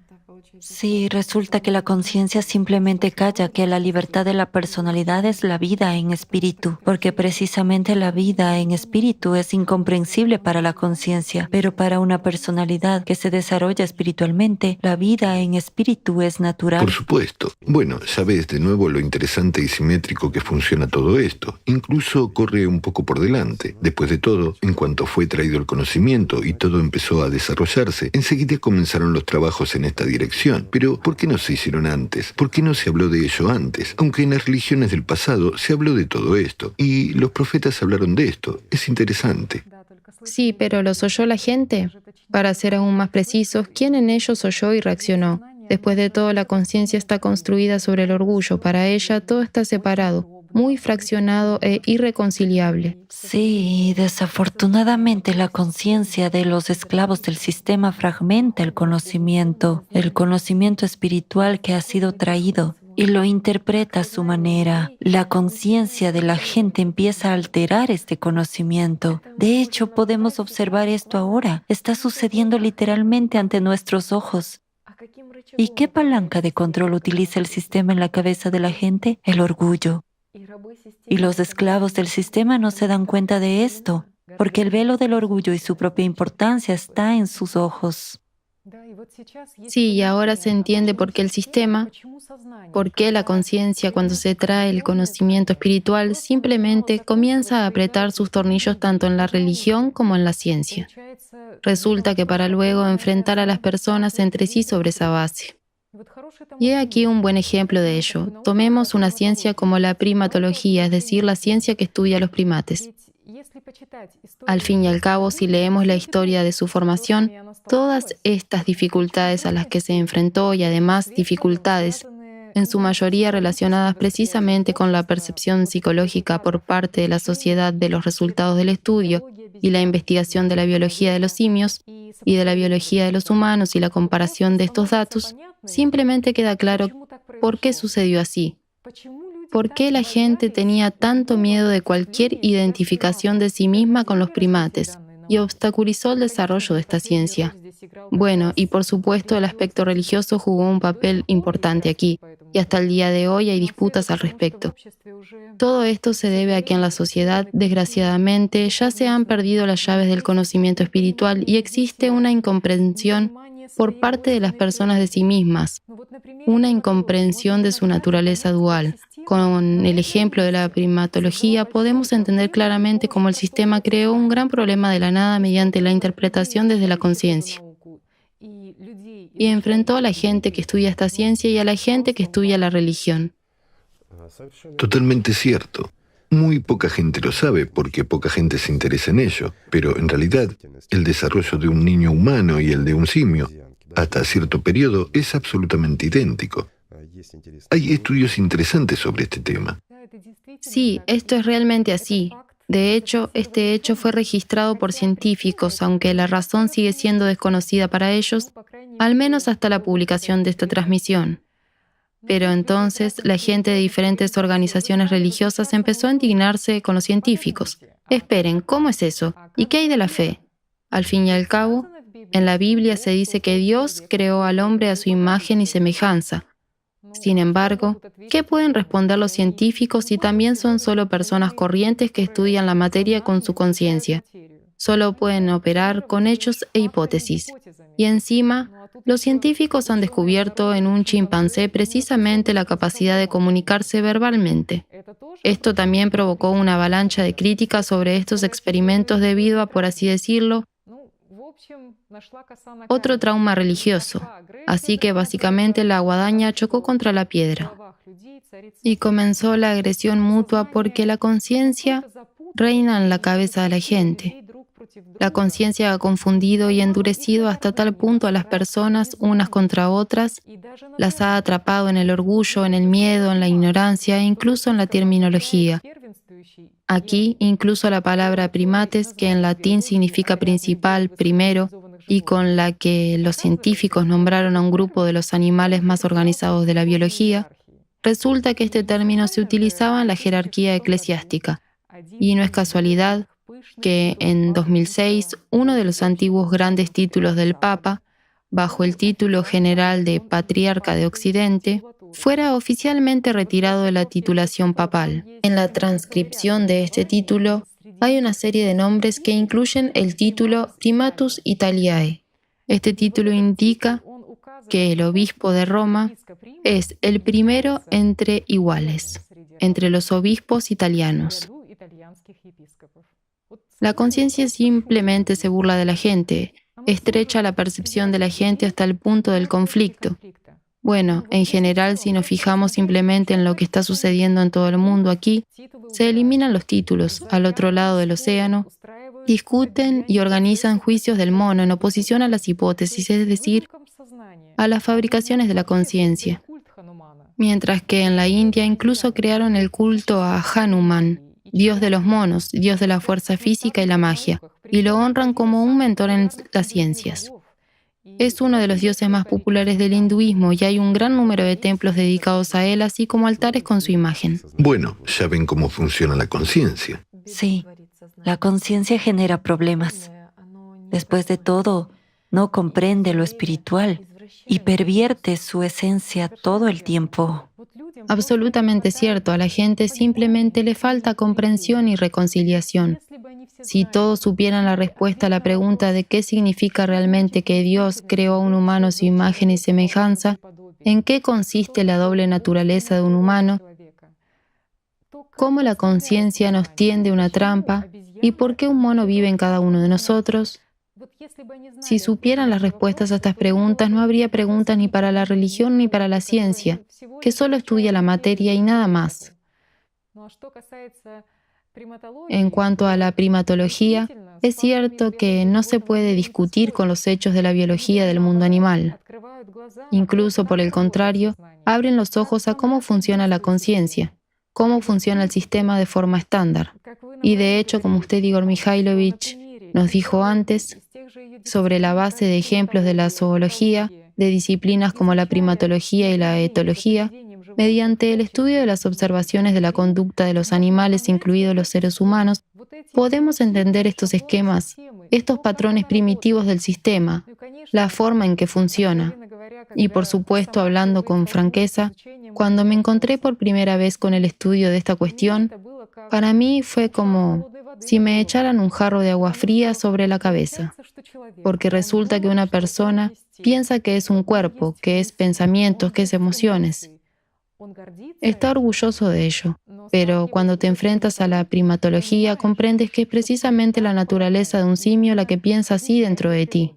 Sí, resulta que la conciencia simplemente calla que la libertad de la personalidad es la vida en espíritu, porque precisamente la vida en espíritu es incomprensible para la conciencia, pero para una personalidad que se desarrolla espiritualmente, la vida en espíritu es natural.
Por supuesto. Bueno, ya ves de nuevo lo interesante y simétrico que funciona todo esto. Incluso corre un poco por delante. Después de todo, en cuanto fue traído el conocimiento y todo empezó a desarrollarse, enseguida comenzaron los trabajos en esta dirección. Pero, ¿por qué no se hicieron antes? ¿Por qué no se habló de ello antes? Aunque en las religiones del pasado se habló de todo esto. Y los profetas hablaron de esto. Es interesante.
Sí, pero ¿los oyó la gente? Para ser aún más precisos, ¿quién en ellos oyó y reaccionó? Después de todo, la conciencia está construida sobre el orgullo. Para ella, todo está separado, muy fraccionado e irreconciliable.
Sí, desafortunadamente la conciencia de los esclavos del sistema fragmenta el conocimiento espiritual que ha sido traído y lo interpreta a su manera. La conciencia de la gente empieza a alterar este conocimiento. De hecho, podemos observar esto ahora. Está sucediendo literalmente ante nuestros ojos. ¿Y qué palanca de control utiliza el sistema en la cabeza de la gente? El orgullo. Y los esclavos del sistema no se dan cuenta de esto, porque el velo del orgullo y su propia importancia está en sus ojos.
Sí, y ahora se entiende por qué el sistema, por qué la conciencia, cuando se trae el conocimiento espiritual, simplemente comienza a apretar sus tornillos tanto en la religión como en la ciencia. Resulta que para luego enfrentar a las personas entre sí sobre esa base. Y he aquí un buen ejemplo de ello. Tomemos una ciencia como la primatología, es decir, la ciencia que estudia a los primates. Al fin y al cabo, si leemos la historia de su formación, todas estas dificultades a las que se enfrentó y además dificultades, en su mayoría relacionadas precisamente con la percepción psicológica por parte de la sociedad de los resultados del estudio y la investigación de la biología de los simios y de la biología de los humanos y la comparación de estos datos, simplemente queda claro por qué sucedió así. ¿Por qué la gente tenía tanto miedo de cualquier identificación de sí misma con los primates y obstaculizó el desarrollo de esta ciencia? Bueno, y por supuesto el aspecto religioso jugó un papel importante aquí, y hasta el día de hoy hay disputas al respecto. Todo esto se debe a que en la sociedad, desgraciadamente, ya se han perdido las llaves del conocimiento espiritual y existe una incomprensión por parte de las personas de sí mismas, una incomprensión de su naturaleza dual. Con el ejemplo de la primatología podemos entender claramente cómo el sistema creó un gran problema de la nada mediante la interpretación desde la conciencia. Y enfrentó a la gente que estudia esta ciencia y a la gente que estudia la religión.
Totalmente cierto. Muy poca gente lo sabe porque poca gente se interesa en ello, pero en realidad el desarrollo de un niño humano y el de un simio, hasta cierto periodo, es absolutamente idéntico. Hay estudios interesantes sobre este tema.
Sí, esto es realmente así. De hecho, este hecho fue registrado por científicos, aunque la razón sigue siendo desconocida para ellos, al menos hasta la publicación de esta transmisión. Pero entonces la gente de diferentes organizaciones religiosas empezó a indignarse con los científicos. Esperen, ¿cómo es eso? ¿Y qué hay de la fe? Al fin y al cabo, en la Biblia se dice que Dios creó al hombre a su imagen y semejanza. Sin embargo, ¿qué pueden responder los científicos si también son solo personas corrientes que estudian la materia con su conciencia? Solo pueden operar con hechos e hipótesis. Y encima, los científicos han descubierto en un chimpancé precisamente la capacidad de comunicarse verbalmente. Esto también provocó una avalancha de críticas sobre estos experimentos debido a, por así decirlo, otro trauma religioso. Así que básicamente la guadaña chocó contra la piedra. Y comenzó la agresión mutua porque la conciencia reina en la cabeza de la gente. La conciencia ha confundido y endurecido hasta tal punto a las personas unas contra otras, las ha atrapado en el orgullo, en el miedo, en la ignorancia e incluso en la terminología. Aquí incluso la palabra primates, que en latín significa principal, primero, y con la que los científicos nombraron a un grupo de los animales más organizados de la biología, resulta que este término se utilizaba en la jerarquía eclesiástica. Y no es casualidad que en 2006 uno de los antiguos grandes títulos del Papa, bajo el título general de Patriarca de Occidente, fuera oficialmente retirado de la titulación papal. En la transcripción de este título hay una serie de nombres que incluyen el título Primatus Italiae. Este título indica que el obispo de Roma es el primero entre iguales, entre los obispos italianos. La conciencia simplemente se burla de la gente, estrecha la percepción de la gente hasta el punto del conflicto. Bueno, en general, si nos fijamos simplemente en lo que está sucediendo en todo el mundo aquí, se eliminan los títulos. Al otro lado del océano, discuten y organizan juicios del mono en oposición a las hipótesis, es decir, a las fabricaciones de la conciencia. Mientras que en la India incluso crearon el culto a Hanuman, dios de los monos, dios de la fuerza física y la magia, y lo honran como un mentor en las ciencias. Es uno de los dioses más populares del hinduismo y hay un gran número de templos dedicados a él, así como altares con su imagen.
Bueno, ya ven cómo funciona la conciencia.
Sí, la conciencia genera problemas. Después de todo, no comprende lo espiritual y pervierte su esencia todo el tiempo.
Absolutamente cierto, a la gente simplemente le falta comprensión y reconciliación. Si todos supieran la respuesta a la pregunta de qué significa realmente que Dios creó a un humano a su imagen y semejanza, en qué consiste la doble naturaleza de un humano, cómo la conciencia nos tiende una trampa y por qué un mono vive en cada uno de nosotros. Si supieran las respuestas a estas preguntas, no habría preguntas ni para la religión ni para la ciencia, que solo estudia la materia y nada más. En cuanto a la primatología, es cierto que no se puede discutir con los hechos de la biología del mundo animal. Incluso, por el contrario, abren los ojos a cómo funciona la conciencia, cómo funciona el sistema de forma estándar. Y de hecho, como usted, Igor Mikhailovich, nos dijo antes, sobre la base de ejemplos de la zoología, de disciplinas como la primatología y la etología, mediante el estudio de las observaciones de la conducta de los animales, incluidos los seres humanos, podemos entender estos esquemas, estos patrones primitivos del sistema, la forma en que funciona. Y por supuesto, hablando con franqueza, cuando me encontré por primera vez con el estudio de esta cuestión, para mí fue como si me echaran un jarro de agua fría sobre la cabeza, porque resulta que una persona piensa que es un cuerpo, que es pensamientos, que es emociones. Está orgulloso de ello, pero cuando te enfrentas a la primatología comprendes que es precisamente la naturaleza de un simio la que piensa así dentro de ti.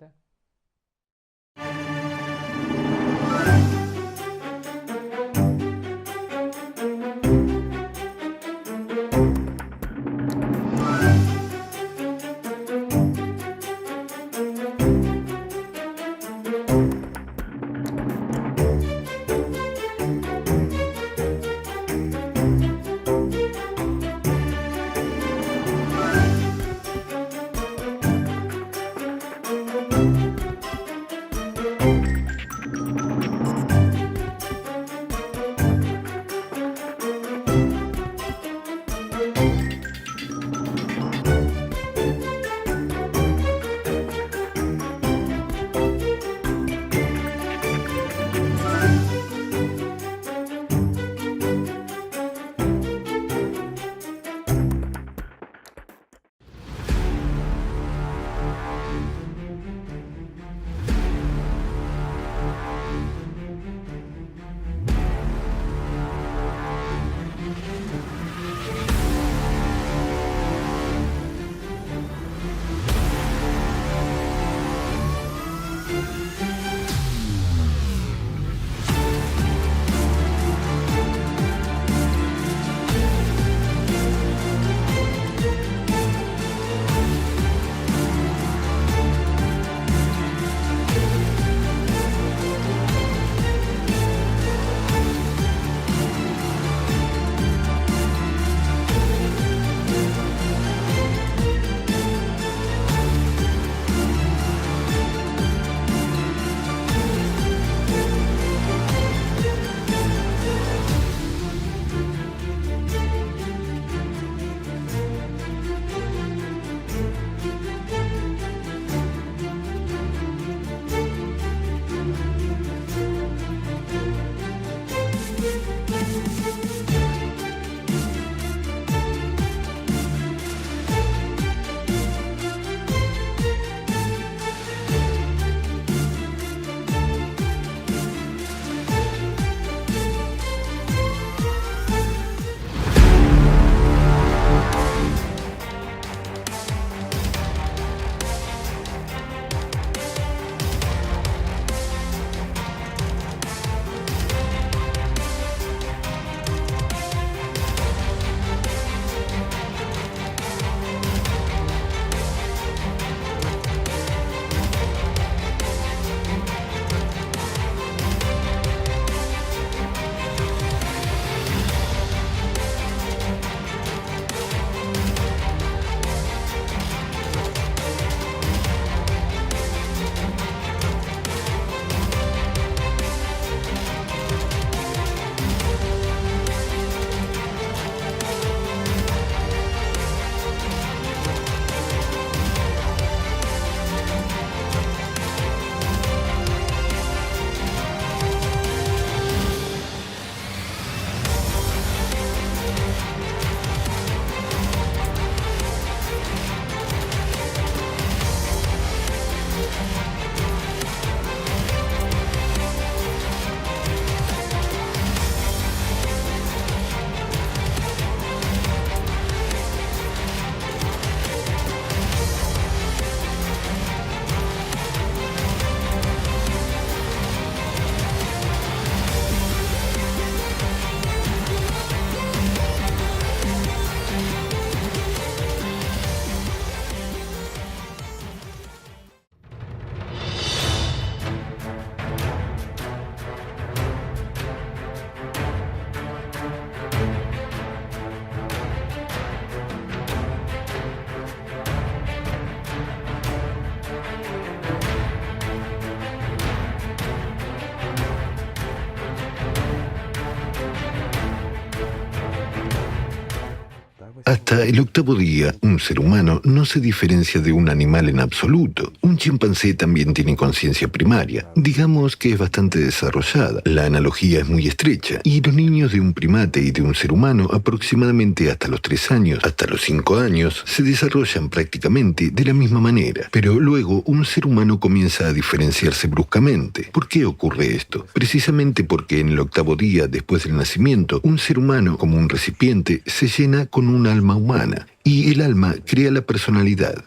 Hasta el octavo día, un ser humano no se diferencia de un animal en absoluto. Un chimpancé también tiene conciencia primaria. Digamos que es bastante desarrollada. La analogía es muy estrecha. Y los niños de un primate y de un ser humano, aproximadamente hasta los 3 años, hasta los 5 años, se desarrollan prácticamente de la misma manera. Pero luego, un ser humano comienza a diferenciarse bruscamente. ¿Por qué ocurre esto? Precisamente porque en el octavo día después del nacimiento, un ser humano, como un recipiente, se llena con un alma humana, y el alma crea la personalidad.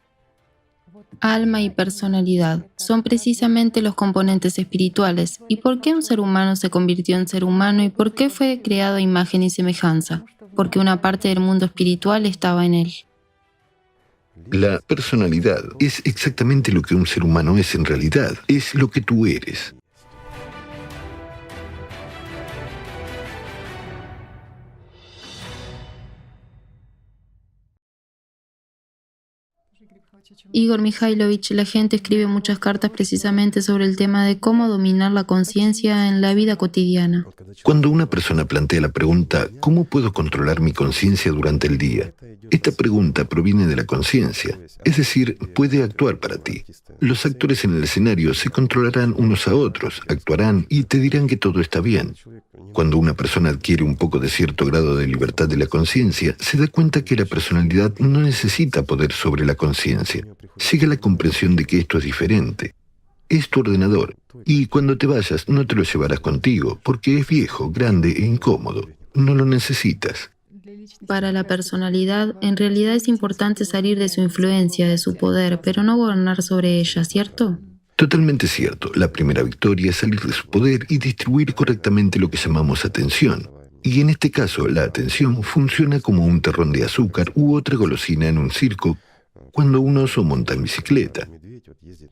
Alma y personalidad son precisamente los componentes espirituales. ¿Y por qué un ser humano se convirtió en ser humano y por qué fue creado a imagen y semejanza? Porque una parte del mundo espiritual estaba en él.
La personalidad es exactamente lo que un ser humano es en realidad, es lo que tú eres.
Igor Mikhailovich, la gente escribe muchas cartas precisamente sobre el tema de cómo dominar la conciencia en la vida cotidiana.
Cuando una persona plantea la pregunta, ¿cómo puedo controlar mi conciencia durante el día? Esta pregunta proviene de la conciencia, es decir, puede actuar para ti. Los actores en el escenario se controlarán unos a otros, actuarán y te dirán que todo está bien. Cuando una persona adquiere un poco de cierto grado de libertad de la conciencia, se da cuenta que la personalidad no necesita poder sobre la conciencia. Llega a la comprensión de que esto es diferente. Es tu ordenador, y cuando te vayas no te lo llevarás contigo, porque es viejo, grande e incómodo. No lo necesitas.
Para la personalidad, en realidad es importante salir de su influencia, de su poder, pero no gobernar sobre ella, ¿cierto?
Totalmente cierto. La primera victoria es salir de su poder y distribuir correctamente lo que llamamos atención. Y en este caso, la atención funciona como un terrón de azúcar u otra golosina en un circo cuando un oso monta en bicicleta.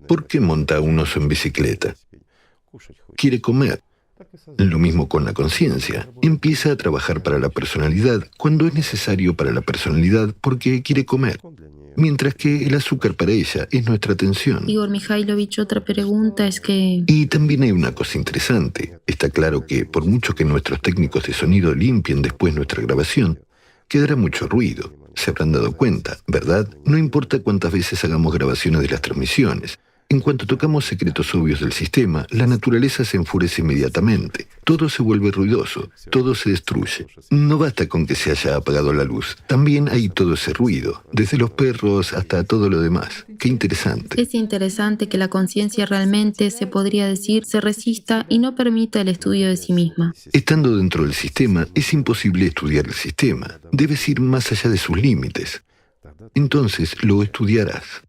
¿Por qué monta un oso en bicicleta? Quiere comer. Lo mismo con la conciencia. Empieza a trabajar para la personalidad cuando es necesario para la personalidad porque quiere comer. Mientras que el azúcar para ella es nuestra atención.
Igor Mikhailovich, otra pregunta es que...
Y también hay una cosa interesante. Está claro que, por mucho que nuestros técnicos de sonido limpien después nuestra grabación, quedará mucho ruido. Se habrán dado cuenta, ¿verdad? No importa cuántas veces hagamos grabaciones de las transmisiones. En cuanto tocamos secretos obvios del sistema, la naturaleza se enfurece inmediatamente. Todo se vuelve ruidoso, todo se destruye. No basta con que se haya apagado la luz. También hay todo ese ruido, desde los perros hasta todo lo demás. Qué interesante.
Es interesante que la conciencia realmente, se podría decir, se resista y no permita el estudio de sí misma.
Estando dentro del sistema, es imposible estudiar el sistema. Debes ir más allá de sus límites. Entonces lo estudiarás.